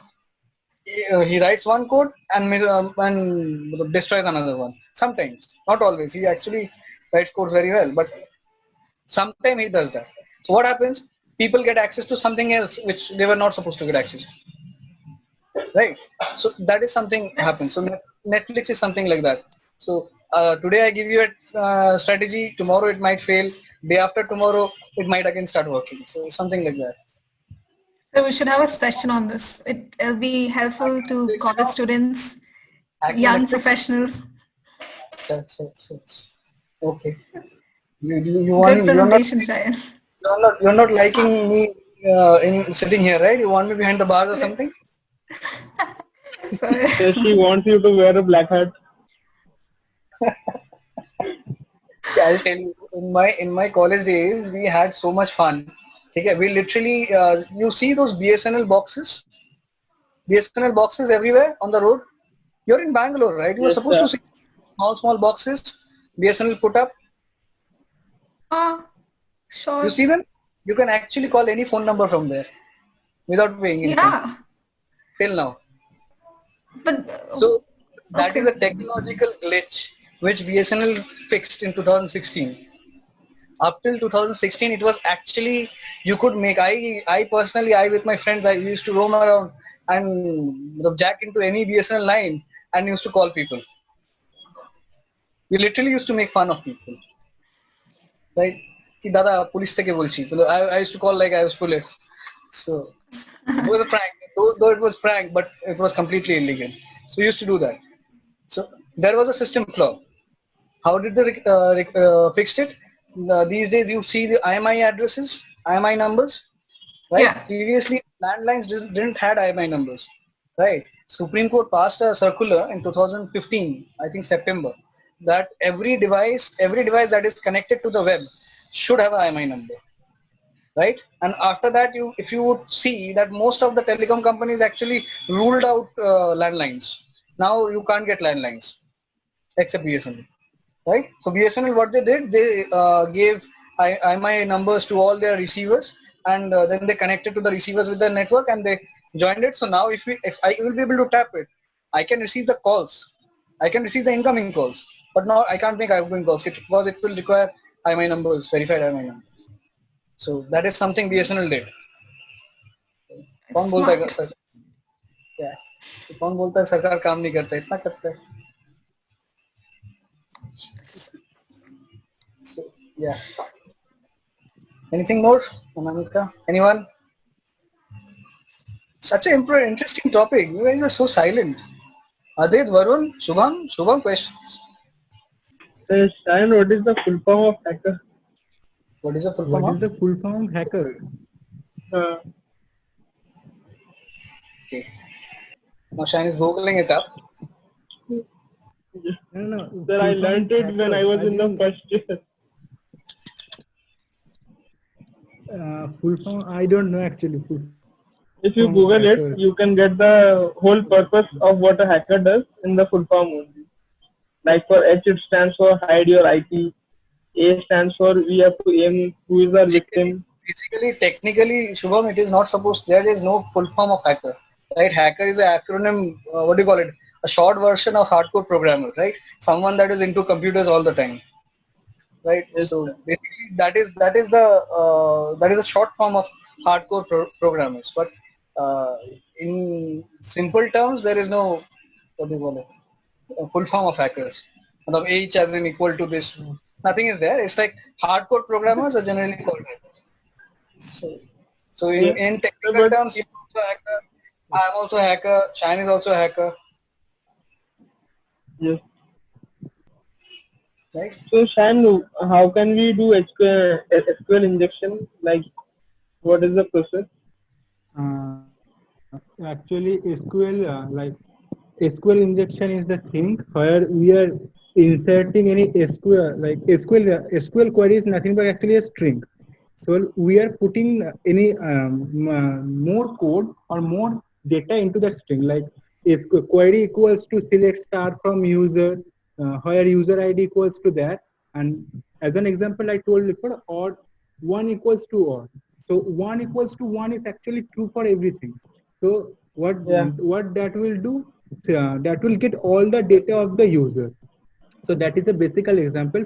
He writes one code and destroys another one. Sometimes, not always. He actually writes codes very well, but sometimes he does that. So what happens? People get access to something else which they were not supposed to get access to, right? So that is something happens. So Netflix is something like that. So today I give you a strategy. Tomorrow it might fail. Day after tomorrow it might again start working. So something like that. So we should have a session on this. It'll be helpful to college students, young professionals. Okay. Good presentation, Shayan. You're not liking me in sitting here, right? You want me behind the bars or something? So, She wants you to wear a black hat. I'll tell you, in my college days, we had so much fun. Okay, we literally, you see those BSNL boxes everywhere on the road. You're in Bangalore, right? You were supposed to see small boxes, BSNL put up. sure. You see them? You can actually call any phone number from there without paying anything. Yeah. Till now. But So that is a technological glitch which BSNL fixed in 2016. Up till 2016, it was actually, you could make, I personally, with my friends, I used to roam around and jack into any BSNL line and used to call people. We literally used to make fun of people. Right? Ki dada, police theke bolchi. I used to call like I was police. So it was a prank. Though it was prank, but it was completely illegal. So we used to do that. So there was a system flaw. How did they fixed it? These days you see the IMI addresses, IMI numbers, right? Yeah. Previously landlines didn't had IMI numbers, right? Supreme Court passed a circular in 2015, I think September, that every device that is connected to the web should have an IMI number, right? And after that, if you would see that most of the telecom companies actually ruled out landlines. Now you can't get landlines except BSNL. Right? So BSNL, what they did, they gave IMI numbers to all their receivers, and then they connected to the receivers with the network and they joined it. So now if I will be able to tap it, I can receive the calls. I can receive the incoming calls, but now I can't make outgoing calls because it will require IMI numbers, verified IMI numbers. So that is something BSNL did. कौन बोलता है sir? क्या? कौन बोलता है सरकार काम नहीं करता? इतना करता है. So, yeah. Anything more, Anamika? Anyone? Such an interesting topic. You guys are so silent. Adit, Varun, Shubham, questions? Shayan, what is the full form of hacker? What is the full form? What is the full form of hacker? Okay. Now Shayan is googling it up. No. Sir, I learned it when I was in the first year. Full form, I don't know actually. If you Google it, you can get the whole purpose of what a hacker does in the full form only. Like for H, it stands for hide your IP. A stands for we have to aim who is our victim. Basically, technically, Shubham, it is not supposed, there is no full form of hacker. Right? Hacker is an acronym, what do you call it? A short version of hardcore programmer, right? Someone that is into computers all the time, right? So basically, that is a short form of hardcore programmers. But in simple terms, there is no, what do you call it? A full form of hackers. H as in equal to this. Nothing is there. It's like hardcore programmers are generally called hackers. So in technical terms, you're also a hacker. I'm also a hacker. Shayan is also a hacker. Yes. Right. So Shayan, how can we do SQL injection? Like, what is the process? Actually, SQL injection is the thing where we are inserting any SQL, like SQL query is nothing but actually a string. So we are putting any more code or more data into that string. Like is query equals to select star from user, where user ID equals to that. And as an example, I told before, or 1 equals to or. So 1 equals to 1 is actually true for everything. So what that will do, that will get all the data of the user. So that is a basic example,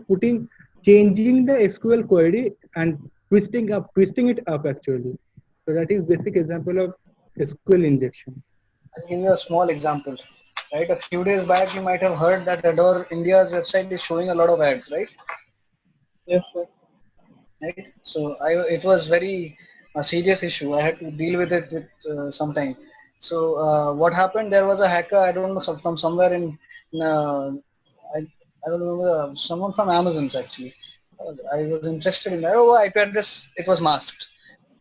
changing the SQL query and twisting it up actually. So that is basic example of SQL injection. I'll give you a small example. Right, a few days back, you might have heard that Adore India's website is showing a lot of ads, right? Yes, sir. Right. So it was very a serious issue. I had to deal with it with some time. So what happened? There was a hacker. I don't know from somewhere I don't remember, someone from Amazon's actually. I was interested in that. Oh, IP address. It was masked.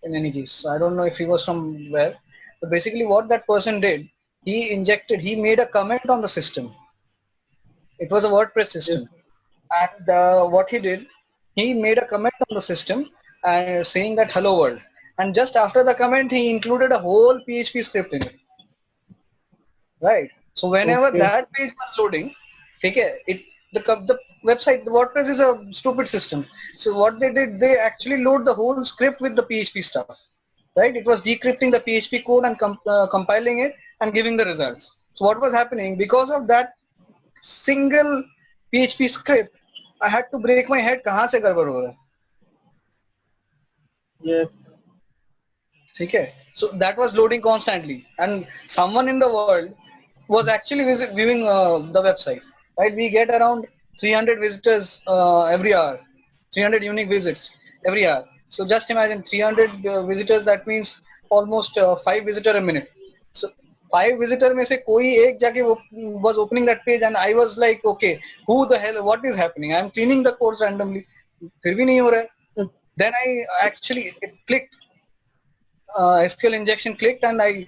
In any case, so I don't know if he was from where. But basically, what that person did, he made a comment on the system. It was a WordPress system, and what he did, he made a comment on the system and saying that hello world, and just after the comment he included a whole PHP script in it, right? So whenever that page was loading, okay, the website, the WordPress is a stupid system. So what they did, they actually load the whole script with the PHP stuff, right? It was decrypting the PHP code and compiling it and giving the results. So what was happening, because of that single PHP script, I had to break my head, कहाँ से गड़बड़ हो रहा है? Yes. Okay. So that was loading constantly, and someone in the world was actually viewing the website, right? We get around 300 visitors every hour, 300 unique visits every hour. So just imagine 300 visitors, that means almost 5 visitors a minute. So 5 visitors में से कोई एक जाके was opening that page, and I was like, okay, who the hell, what is happening? I'm cleaning the codes randomly, फिर भी नहीं हो रहा है. Then I actually clicked, SQL injection clicked, and I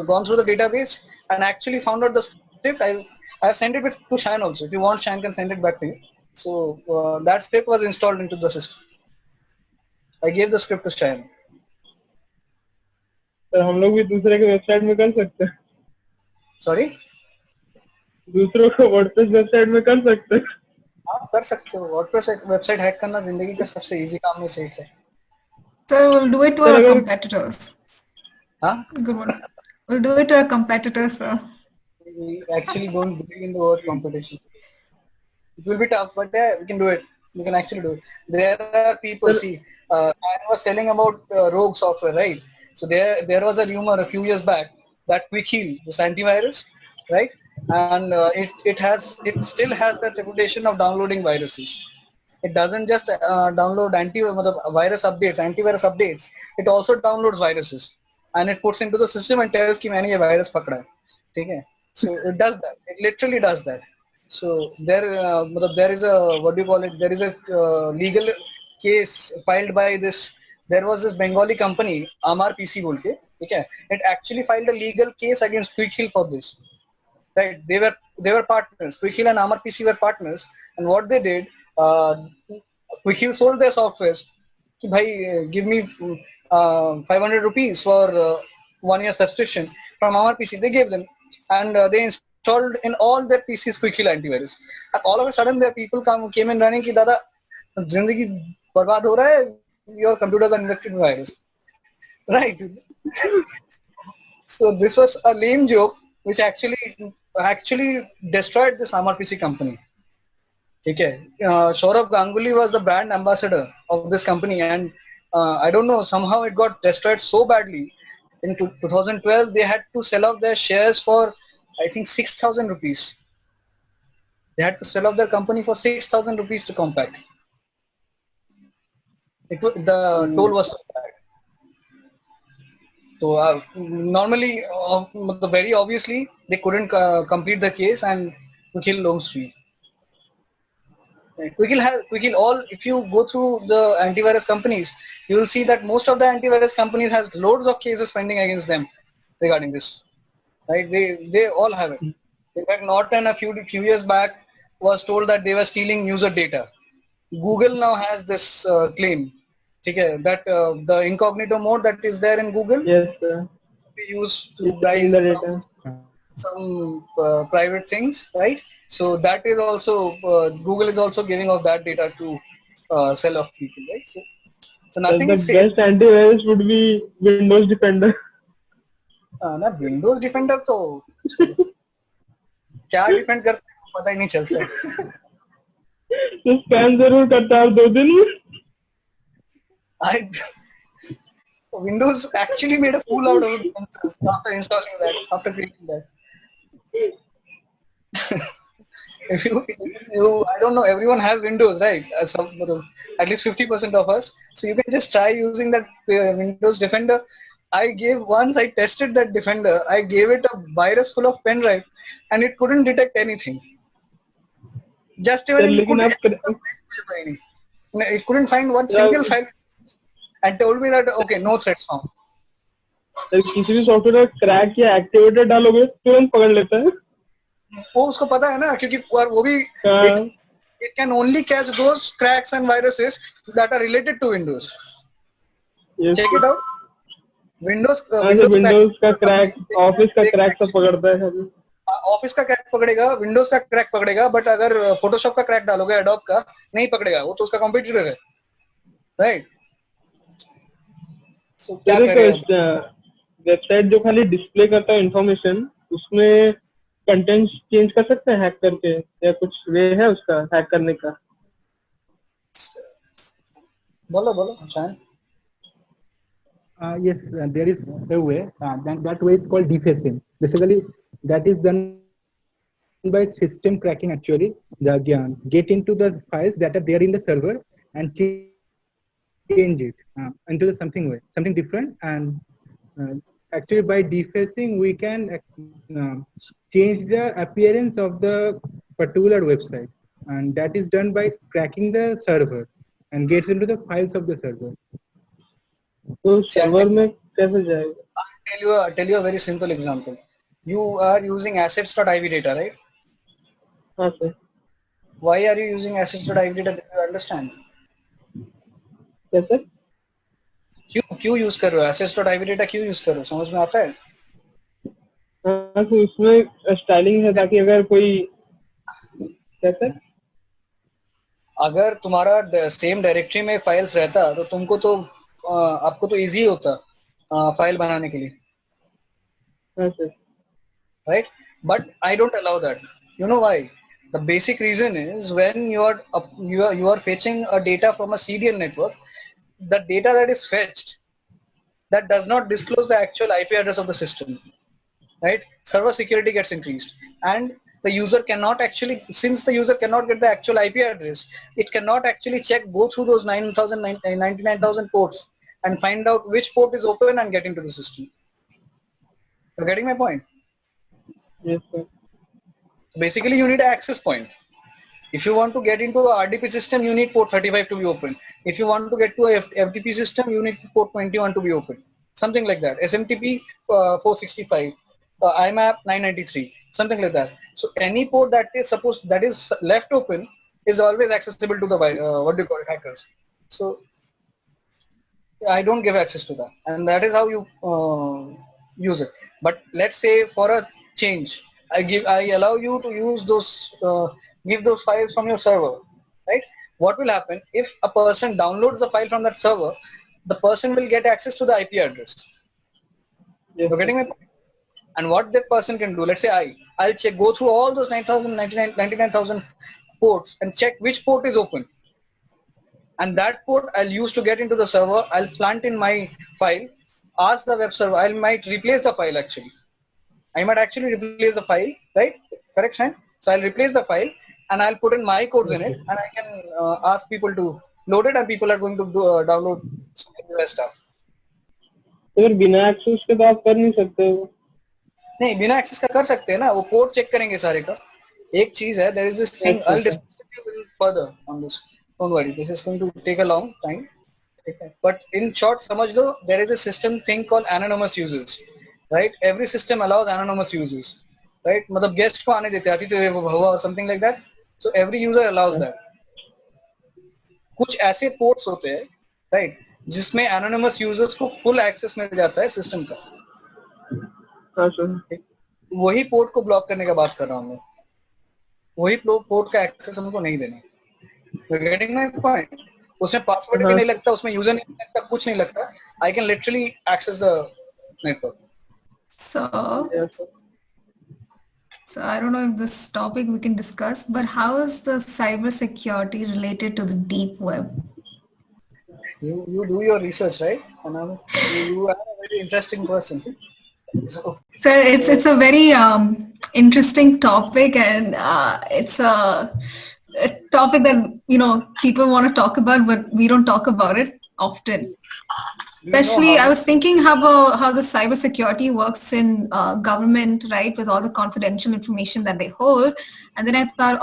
gone through the database and actually found out the script. I have sent it to Shan also. If you want, Shan can send it back to you. So that script was installed into the system. I gave the script to Shan. तो हम लोग भी दूसरे के website में कर सकते हैं. Sorry? दूसरों को WordPress वेबसाइट में कर सकते हैं. हाँ, कर सकते हो. WordPress वेबसाइट हैक करना जिंदगी का सबसे इजी काम में से एक है. So we'll do it to our competitors. Huh? Good one. We'll do it to our competitors, sir. We actually don't believe in the word competition. It will be tough, but yeah, we can do it. We can actually do it. There are people, see, I was telling about Rogue software, right? So there was a rumor a few years back that QuickHeal, this antivirus, right? And it still has that reputation of downloading viruses. It doesn't just download antivirus updates. It also downloads viruses, and it puts into the system and tells कि मैंने ये virus पकड़ा है. ठीक है? So it does that. It literally does that. So there is a, what do you call it? There is a legal case filed by this. There was this Bengali company, Amar PC बोल के, ठीक है? It actually filed a legal case against QuickHeal for this. Right? They were partners. QuickHeal and Amar PC were partners, and what they did, QuickHeal sold their softwares. कि भाई, give me 500 rupees for 1 year subscription from Amar PC. They gave them, and they installed in all their PCs QuickHeal antivirus. And all of a sudden, their people came in running कि दादा जिंदगी बर्बाद हो रहा है. Your computers are infected with virus, right? So this was a lame joke, which actually destroyed this Amar PC company. Okay, Saurabh Ganguly was the brand ambassador of this company, and I don't know, somehow it got destroyed so badly. In 2012, they had to sell off their shares for, I think, 6,000 rupees. They had to sell off their company for 6,000 rupees to Compaq. The toll was so bad. So normally, very obviously, they couldn't complete the case, and QuickHeal loans free. QuickHeal all, if you go through the antivirus companies, you will see that most of the antivirus companies has loads of cases pending against them regarding this. Right? They all have it. In fact, Norton a few years back was told that they were stealing user data. Google now has this claim, okay, that the incognito mode that is there in Google, Yes, sir. we use to drive the data. some private things, right? So that is also Google is also giving off that data to sell off people, right? So nothing The is safe. best antivirus would be Windows Defender. ना Windows defender तो क्या defend करते हैं पता ही नहीं चलता है. तो स्कैन जरूर करता है 2 दिन में. Windows actually made a fool out of themselves after installing that, after creating that. If you, I don't know, everyone has Windows, right? At least 50% of us. So you can just try using that Windows Defender. Once I tested that Defender, I gave it a virus full of pen drive and it couldn't detect anything. Just even it couldn't find one single file and told me that okay, no threats found. किसी भी software का crack या activator डालोगे तुरंत पकड़ लेता है. वो उसको पता है ना, क्योंकि वो भी it can only catch those cracks and viruses that are related to Windows. Yes. Check it out. Windows का क्रैक, ऑफिस का क्रैक सब पकड़ता है. ऑफिस का क्रैक पकड़ेगा, विंडोज का क्रैक पकड़ेगा, बट अगर फोटोशॉप का क्रैक डालोगे एडोब का नहीं पकड़ेगा, वो तो उसका कॉम्पिटिटर है, राइट? सो क्या करें? वेबसाइट जो खाली डिस्प्ले करता है इंफॉर्मेशन, उसमें कंटेंट चेंज कर सकते हैं हैक करके, या कुछ वे है उसका हैक करने का? बोलो शायद. Yes, there is a way. That way is called defacing. Basically, that is done by system cracking. Actually, get into the files that are there in the server and change it into something different. And actually, by defacing, we can change the appearance of the particular website, and that is done by cracking the server and gets into the files of the server. तो server में कैसे जाएगा? I'll tell you a very simple example. You are using assets.iv data, right? हाँ sir. Why are you using assets.iv data? Do you understand? क्या sir? क्यों use कर रहे हो assets.iv data? क्यों यूज कर रहे हो, समझ में आता है? हाँ, तो उसमें स्टाइलिंग है ताकि अगर कोई, क्या सर, अगर तुम्हारा सेम डायरेक्टरी में फाइल्स रहता तो तुमको तो आपको तो इजी होता फाइल बनाने के लिए, right? But I don't allow that. You know why? The basic reason is when you are fetching a data from a CDN network, the data that is fetched that does not disclose the actual IP address of the system, right? Server security gets increased, and the user cannot actually, since the user cannot get the actual IP address, it cannot actually go through those 99,000 ports and find out which port is open and get into the system. You're getting my point? Yes, sir. Basically, you need an access point. If you want to get into a RDP system, you need port 35 to be open. If you want to get to a FTP system, you need port 21 to be open. Something like that. SMTP 465, IMAP 993, something like that. So any port that is left open is always accessible to the hackers. So I don't give access to that, and that is how you use it. But let's say for a change, I allow you to use those, give those files from your server, right? What will happen if a person downloads the file from that server? The person will get access to the IP address. You're getting my point? And what that person can do, let's say I'll go through all those 99,000 ports and check which port is open. And that port I'll use to get into the server. I'll plant in my file, ask the web server. I might replace the file actually. I might actually replace the file, right? Correct, Shane? So I'll replace the file and I'll put in my codes in it, and I can ask people to load it, and people are going to download some US stuff. अगर बिना access के तो आप कर नहीं सकते हो. नहीं, बिना एक्सेस का कर सकते हैं ना, वो पोर्ट चेक करेंगे सारे का. एक चीज है, there is this thing, I'll discuss it further on this. Don't worry, this is going to take a long time. But in short, समझ लो, there is a system thing called anonymous users, right? Every system allows anonymous users, right? मतलब guest को आने देते, आतिथ्य देवो भव or something like that. So every user allows that. कुछ ऐसे ports होते हैं, right, जिसमें anonymous users को full access मिल जाता है system का. वही पोर्ट को ब्लॉक करने का बात कर रहा हूँ मैं, वही पोर्ट का एक्सेस हमको नहीं देना. Getting my point. उसमें पासवर्ड भी नहीं लगता, उसमें यूजर नेम लगता, कुछ नहीं लगता. I can literally access the network. So I don't know if this topic we can discuss, but how is the cyber security related to the deep web? You do your research, right? And you are a very interesting person. So it's a very interesting topic, and it's a topic that people want to talk about, but we don't talk about it often. Especially, I was thinking how the cybersecurity works in government, right, with all the confidential information that they hold. And then I thought,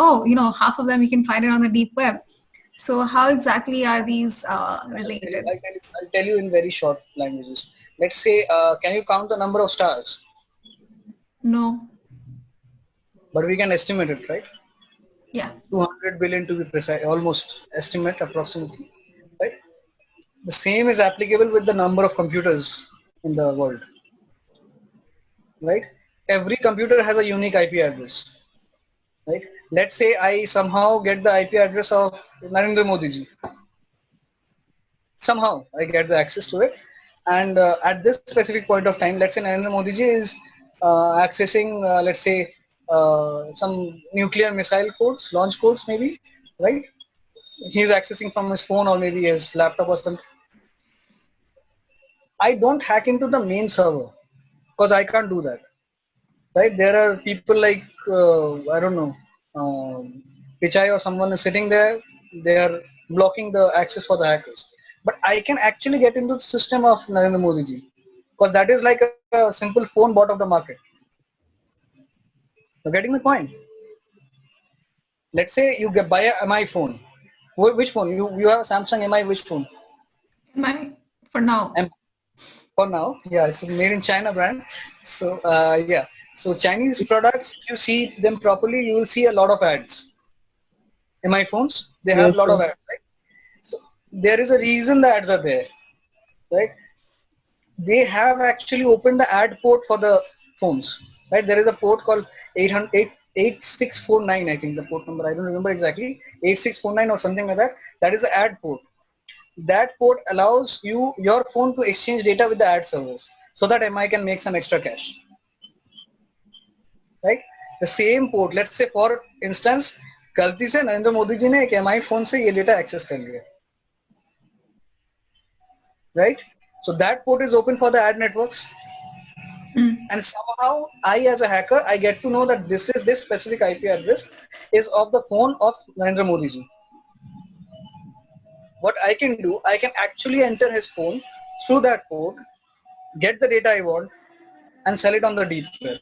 half of them you can find it on the deep web. So how exactly are these related? I'll tell you in very short languages. Let's say, can you count the number of stars? No. But we can estimate it, right? Yeah. 200 billion to be precise, almost estimate approximately, right? The same is applicable with the number of computers in the world, right? Every computer has a unique IP address, right? Let's say I somehow get the IP address of Narendra Modi ji. Somehow I get the access to it, and at this specific point of time, let's say Narendra Modi ji is accessing, let's say, some nuclear missile codes, launch codes maybe, right? He's accessing from his phone or maybe his laptop or something. I don't hack into the main server because I can't do that, right? There are people like, I don't know, Pichai or someone is sitting there, they are blocking the access for the hackers. But I can actually get into the system of Narendra Modi ji, because that is like a simple phone bot of the market. You're getting the point? Let's say you buy a MI phone. Which phone? You have a Samsung MI, which phone? MI for now. For now, yeah, it's a made in China brand. So yeah, so Chinese products, if you see them properly, you will see a lot of ads. MI phones, they have a lot of ads, right? So there is a reason the ads are there, right? They have actually opened the ad port for the phones, right? There is a port called 8649, I think the port number, I don't remember exactly, 8649 or something like that. That is the ad port. That port allows your phone to exchange data with the ad servers so that MI can make some extra cash, right? The same port, let's say for instance, गलती से नरेंद्र मोदी जी ने एक MI phone से ये data access कर लिया, right? So that port is open for the ad networks. And somehow I, as a hacker, I get to know that this specific IP address is of the phone of Narendra Modi ji. What I can do, I can actually enter his phone through that port, get the data I want, and sell it on the deep web.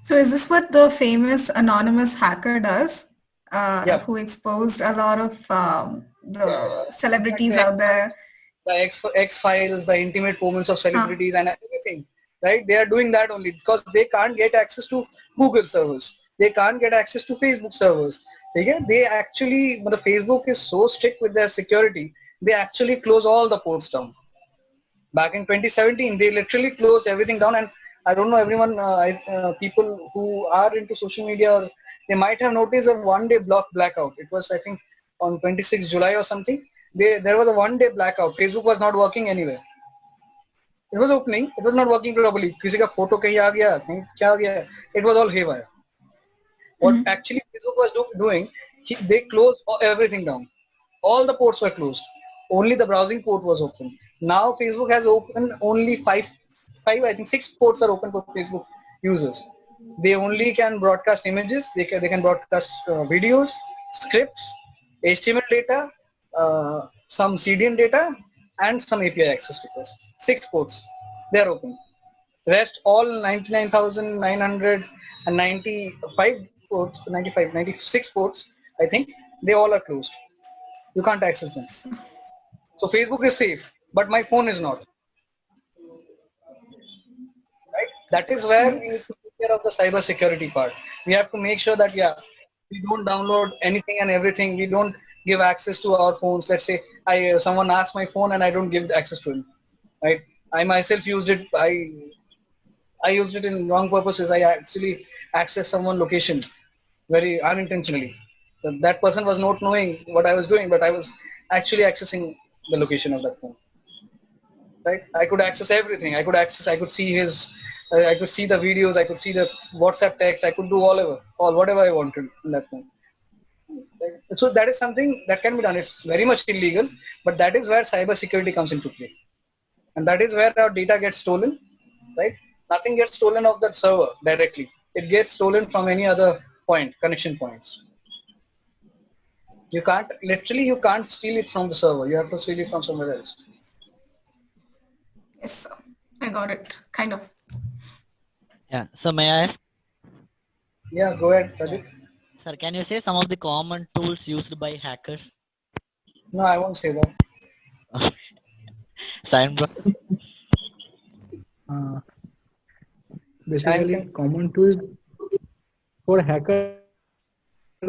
So is this what the famous anonymous hacker does? Yeah. Who exposed a lot of the celebrities out there? The X-Files, the intimate moments of celebrities and everything, right? They are doing that only because they can't get access to Google servers. They can't get access to Facebook servers. They actually, the Facebook is so strict with their security, they actually close all the ports down. Back in 2017, they literally closed everything down. And I don't know, everyone, people who are into social media, they might have noticed a one-day blackout. It was, I think, on 26 July or something. There was a one-day blackout. Facebook was not working anywhere. It was opening. It was not working properly. किसी का photo कहीं आ गया, कहीं क्या आ गया. It was all haywire. What actually Facebook was doing, they closed everything down. All the ports were closed. Only the browsing port was open. Now Facebook has opened only five, I think 6 ports are open for Facebook users. They only can broadcast images. They can broadcast videos, scripts, HTML data, some CDN data, and some API access requests. 6 ports, they are open. Rest all 99,995 ports, 96 ports, I think, they all are closed. You can't access them. So Facebook is safe, but my phone is not. Right? That is where we need to take care of the cyber security part. We have to make sure that, yeah, we don't download anything and everything. We don't give access to our phones. Let's say someone asks my phone and I don't give access to him. Right? I myself used it. I used it in wrong purposes. I actually accessed someone's location very unintentionally. That person was not knowing what I was doing, but I was actually accessing the location of that phone. Right? I could access everything. I could see I could see the videos. I could see the WhatsApp text. I could do whatever I wanted in that phone. Right? So that is something that can be done. It's very much illegal, but that is where cyber security comes into play. And that is where our data gets stolen, right? Nothing gets stolen off that server directly. It gets stolen from any other connection points. You can't steal it from the server. You have to steal it from somewhere else. Yes, sir. I got it. Kind of. Yeah. So may I ask, Yeah, go ahead, Rajit. sir, can you say some of the common tools used by hackers? No, I won't say that. Sign bro. Basically, common tools for hacker,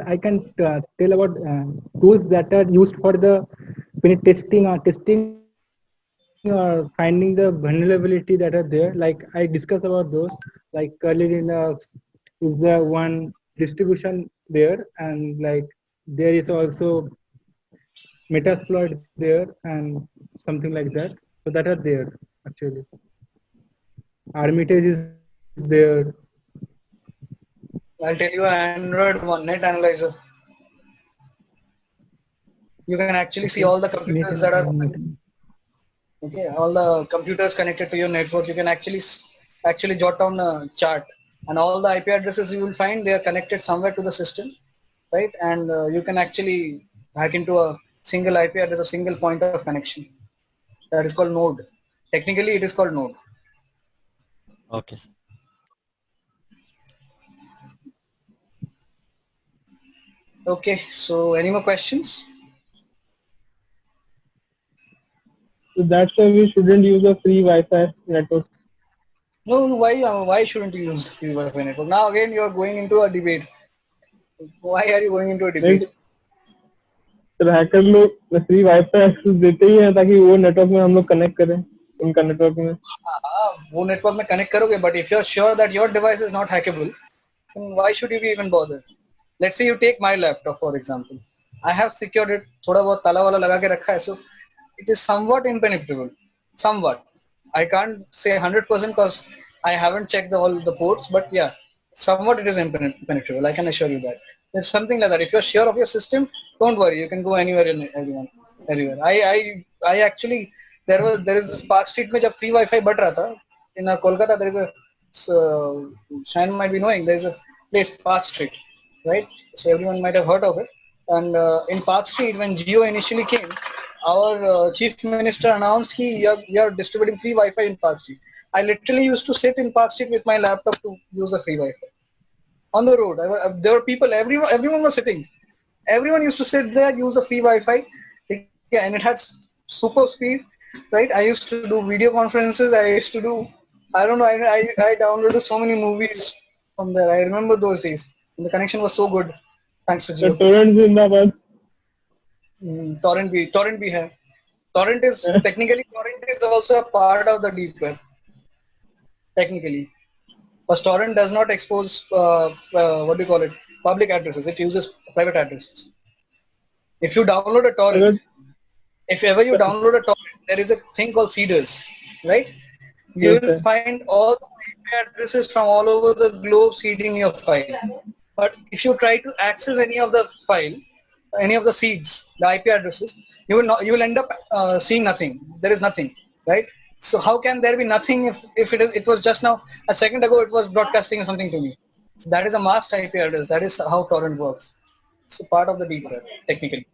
I can tell about tools that are used for the testing or finding the vulnerability that are there. Like I discussed about those, like Kali Linux is the one distribution there, and like there is also Metasploit there and something like that. So that are there actually. Armitage is there. I'll tell you an Android one, Net Analyzer. You can actually see all the computers that are all the computers connected to your network. You can actually jot down a chart, and all the IP addresses you will find, they are connected somewhere to the system, right? And you can actually hack into a single IP address, a single point of connection. That is called node. Technically, it is called node. Okay, sir. Okay, so any more questions? So that's why we shouldn't use a free Wi-Fi network. No, why shouldn't you use free Wi-Fi network? Now again, you are going into a debate. Why are you going into a debate? तो hacker लोग free wifi access देते ही हैं ताकि वो network में हम लोग connect करें उनका नेटवर्क में. वो नेटवर्क में कनेक्ट करोगे, but if you are sure that your device is not hackable, then why should you be even bothered? Let's say you take my laptop for example. I have secured it, थोड़ा बहुत ताला वाला लगा के रखा है, so it is somewhat impenetrable. Somewhat. I can't say 100% because I haven't checked all the ports, but yeah, somewhat it is impenetrable. I can assure you that. It's something like that. If you're sure of your system, don't worry. You can go anywhere and everywhere. I actually there is this Park Street में जब free Wi-Fi बढ़ रहा था in Kolkata, there is a Shine might be knowing, there is a place Park Street, right? So everyone might have heard of it. And in Park Street, when Jio initially came, our chief minister announced that you are distributing free Wi-Fi in Park Street. I literally used to sit in Park Street with my laptop to use the free Wi-Fi on the road. There were people, everyone was sitting. Everyone used to sit there, use the free Wi-Fi, and it had super speed, right? I used to do video conferences. I used to do, I don't know, I downloaded so many movies from there. I remember those days. And the connection was so good. Thanks to Jio. Torrent zindabad. Torrent bhi hai. Torrent is technically also a part of the deep web. Technically, but torrent does not expose public addresses. It uses private addresses. If you download a torrent, if ever you download a torrent, there is a thing called seeders, right? You will find all the IP addresses from all over the globe seeding your file. But if you try to access any of the file, any of the seeds, the IP addresses, you will end up seeing nothing. There is nothing, right? So how can there be nothing if it was just now, a second ago it was broadcasting something to me? That is a masked IP address. That is how torrent works. It's a part of the deep web, technically.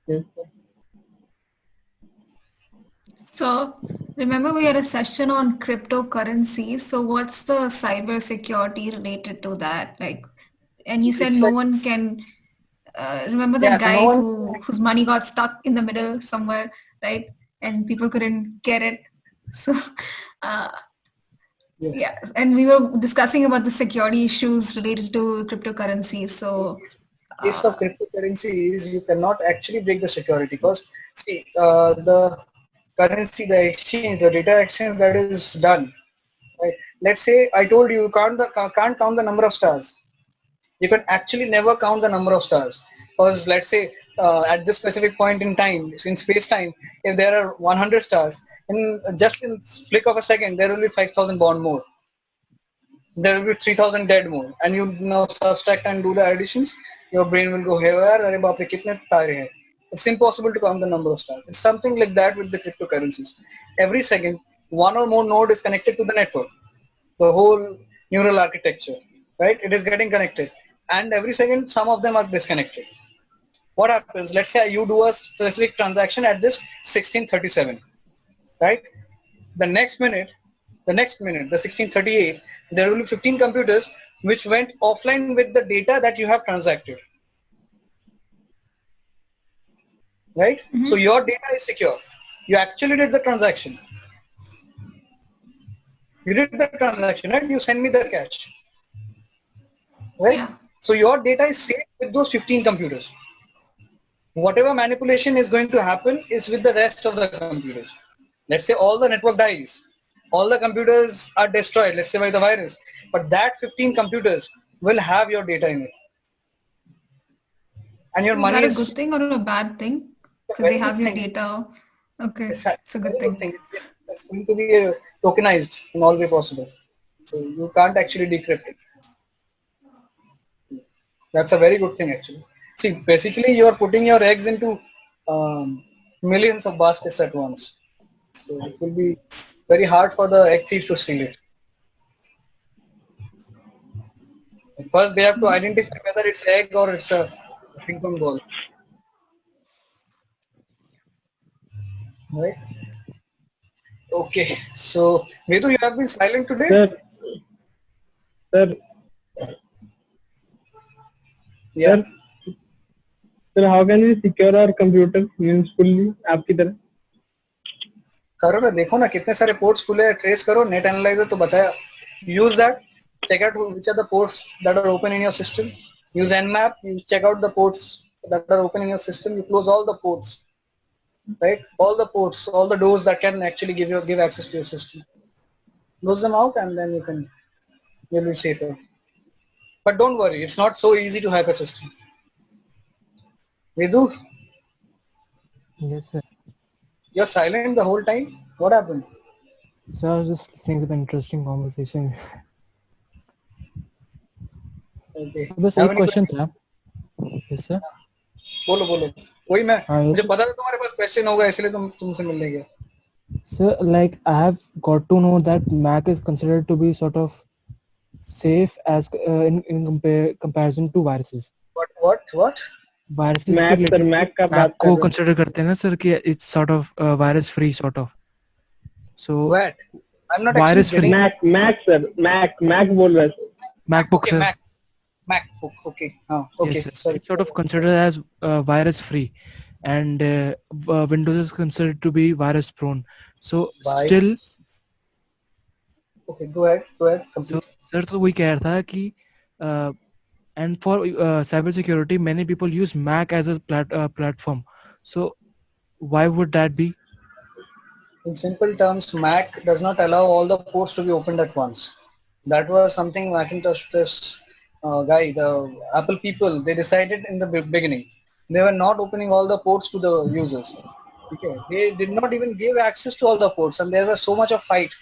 Yes. So remember we had a session on cryptocurrencies. So what's the cyber security related to that? Like, and you said no one can, remember that guy whose money got stuck in the middle somewhere, right? And people couldn't get it. So yeah, and we were discussing about the security issues related to cryptocurrencies. So the case of cryptocurrency is you cannot actually break the security because see the currency, the exchange, the data exchange that is done let's say I told you can't count the number of stars. You can actually never count the number of stars, because let's say at this specific point in time, in space-time, if there are 100 stars, in just in flick of a second, there will be 5,000 born more. There will be 3,000 dead more, and you now subtract and do the additions. Your brain will go haywire. Arey baap re, kitne tare hain? It's impossible to count the number of stars. It's something like that with the cryptocurrencies. Every second, one or more node is connected to the network, the whole neural architecture, right? It is getting connected, and every second some of them are disconnected. What happens? Let's say you do a specific transaction at this 1637, right? The next minute, the 1638, there will be 15 computers which went offline with the data that you have transacted, right? So your data is secure. You actually did the transaction. You did the transaction, right? You send me the cash, right? Yeah. So your data is safe with those 15 computers. Whatever manipulation is going to happen is with the rest of the computers. Let's say all the network dies, all the computers are destroyed, let's say by the virus, but that 15 computers will have your data in it. And your Is money that a is good thing or a bad thing? Because very they have good your thing. data. Okay, It's it's a good very thing. It's going to be tokenized in all way possible. So you can't actually decrypt it. That's a very good thing actually. See, basically you are putting your eggs into millions of baskets at once. So it will be very hard for the egg thief to steal it. First they have to identify whether it's egg or it's a ping pong ball. Right? Okay. So Vedu, you have been silent today? Sir, Yeah. sir, how can we secure our computer usefully? आपकी तरह? करो ना, देखो ना कितने सारे ports खुले हैं, trace करो, net analyzer तो बताया. Use that, check out which are the ports that are open in your system. Use Nmap, you check out the ports that are open in your system. You close all the ports, right? All the ports, all the doors that can actually give access to your system. Close them out, and then you'll be safer. But don't worry, it's not so easy to hack a system. Vedu, Yes, sir. you're silent the whole time. What happened? So I was just listening to the interesting conversation. Okay. So बस Have एक any question था. Yes, sir. बोलो बोलो. वही मैं हाँ, yes. मुझे पता था तुम्हारे पास क्वेश्चन होगा इसलिए तुमसे मिलने गया. So like I have got to know that Mac is considered to be sort of safe as in comparison to viruses. What? Viruses Mac, के sir, related Mac का Mac बात को कर रहे हैं. consider करते हैं ना sir कि it's sort of virus free sort of. So What? I'm not virus actually free. getting Mac, sir, Mac बोल रहा है sir. MacBook Okay, sir. MacBook. Okay. Okay. Yes, sir. Sorry. It's sort of considered as virus free, and Windows is considered to be virus prone. So still, Okay. Go ahead. so Complete. sir तो वही कह रहा था कि and for cyber security many people use Mac as a platform. So why would that be? In simple terms, Mac does not allow all the ports to be opened at once. That was something Macintosh guy, the Apple people, they decided in the beginning. They were not opening all the ports to the users. Okay. They did not even give access to all the ports, and there was so much of fight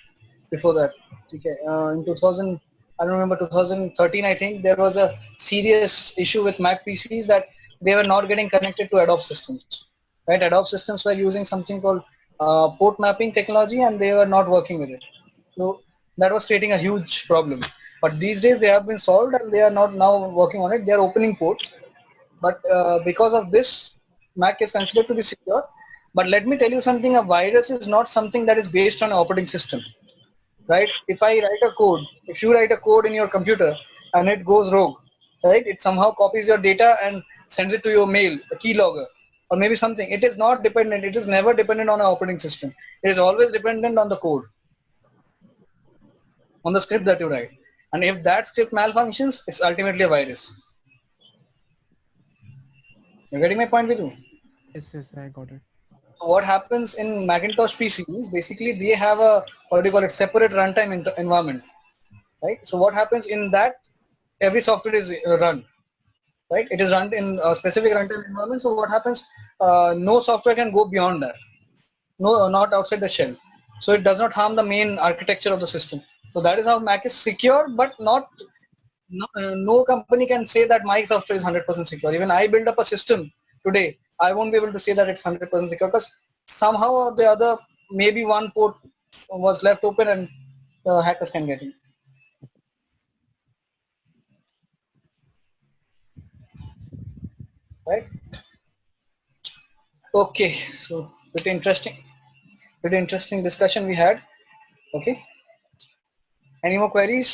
before that. Okay. In 2000, I don't remember 2013, I think there was a serious issue with Mac PCs that they were not getting connected to Adobe systems. Right? Adobe systems were using something called port mapping technology, and they were not working with it. So that was creating a huge problem. But these days they have been solved, and they are not now working on it. They are opening ports. But because of this, Mac is considered to be secure. But let me tell you something, a virus is not something that is based on an operating system. Right? If you write a code in your computer and it goes rogue, right? It somehow copies your data and sends it to your mail, a keylogger, or maybe something. It is not dependent. It is never dependent on an operating system. It is always dependent on the code, on the script that you write. And if that script malfunctions, it's ultimately a virus. You're getting my point, Vidhu? Yes, I got it. So what happens in Macintosh PCs, basically they have a, what do you call it, separate runtime environment right? So what happens in that, every software is run, right? It is run in a specific runtime environment. So what happens, no software can go beyond that, no, not outside the shell. So it does not harm the main architecture of the system. So that is how Mac is secure, but not, no company can say that my software is 100% secure. Even I build up a system today, I won't be able to say that it's 100% secure, because somehow or the other, maybe one port was left open and hackers can get in. Right? Okay, so pretty interesting discussion we had. Okay. Any more queries?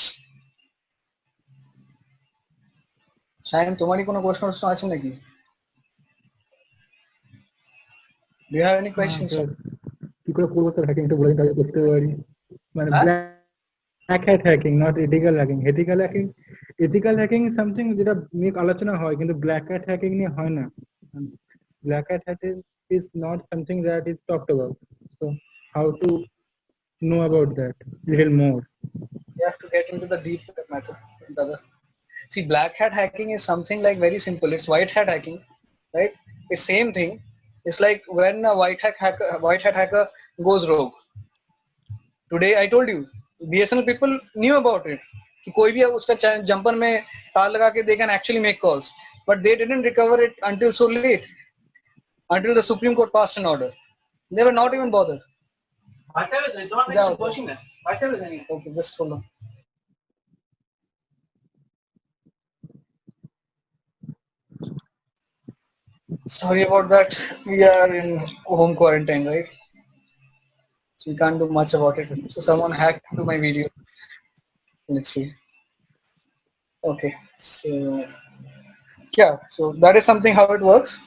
Shayan, तुम्हारी कोनो question আছে নাকি? Do you have any questions? Sir কি করে করবো sir hacking একটু বলেন তাহলে করতে পারি মানে black hat hacking not ethical hacking ethical hacking is something যেটা নিয়ে আলোচনা হয় কিন্তু ব্ল্যাক হ্যাট হ্যাকিং নিয়ে হয় না black hat hacking is not something that is talked about, so how to know about that little more? You have to get into the deep matter. See, black hat hacking is something like very simple. It's white hat hacking, right? It's same thing. It's like when a white hat hacker goes rogue. Today I told you, BSNL people knew about it. कि कोई भी उसका jumper में तार लगा के they can actually make calls, but they didn't recover it until so late, until the Supreme Court passed an order. They were not even bothered. Okay, just hold on. Sorry about that. We are in home quarantine, right? So we can't do much about it. So someone hacked into my video. Let's see. Okay, so yeah, so that is something how it works.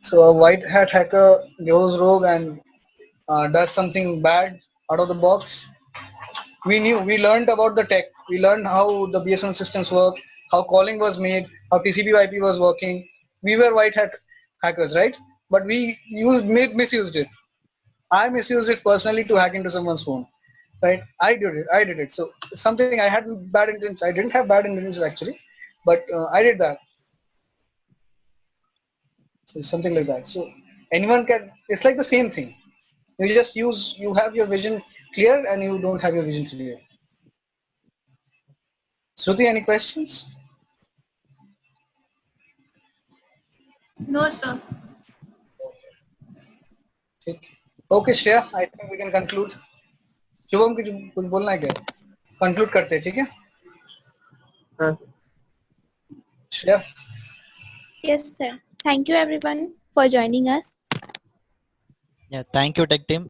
So a white hat hacker goes rogue and does something bad out of the box. We learned about the tech. We learned how the BSNL systems work, how calling was made, how TCP/IP was working. We were white hat hackers, right? But we misused it. I misused it personally to hack into someone's phone, right? I did it. So something I had bad intentions. I didn't have bad intentions actually, but I did that. So something like that. So anyone can. It's like the same thing. You have your vision clear and you don't have your vision clear. Shruti, any questions? No, sir. Okay, Shreya, I think we can conclude. Shubham कुछ बोलना है क्या? Conclude करते हैं, ठीक है? Shreya? Yes, sir. Thank you everyone for joining us. Yeah, thank you, Tech Team.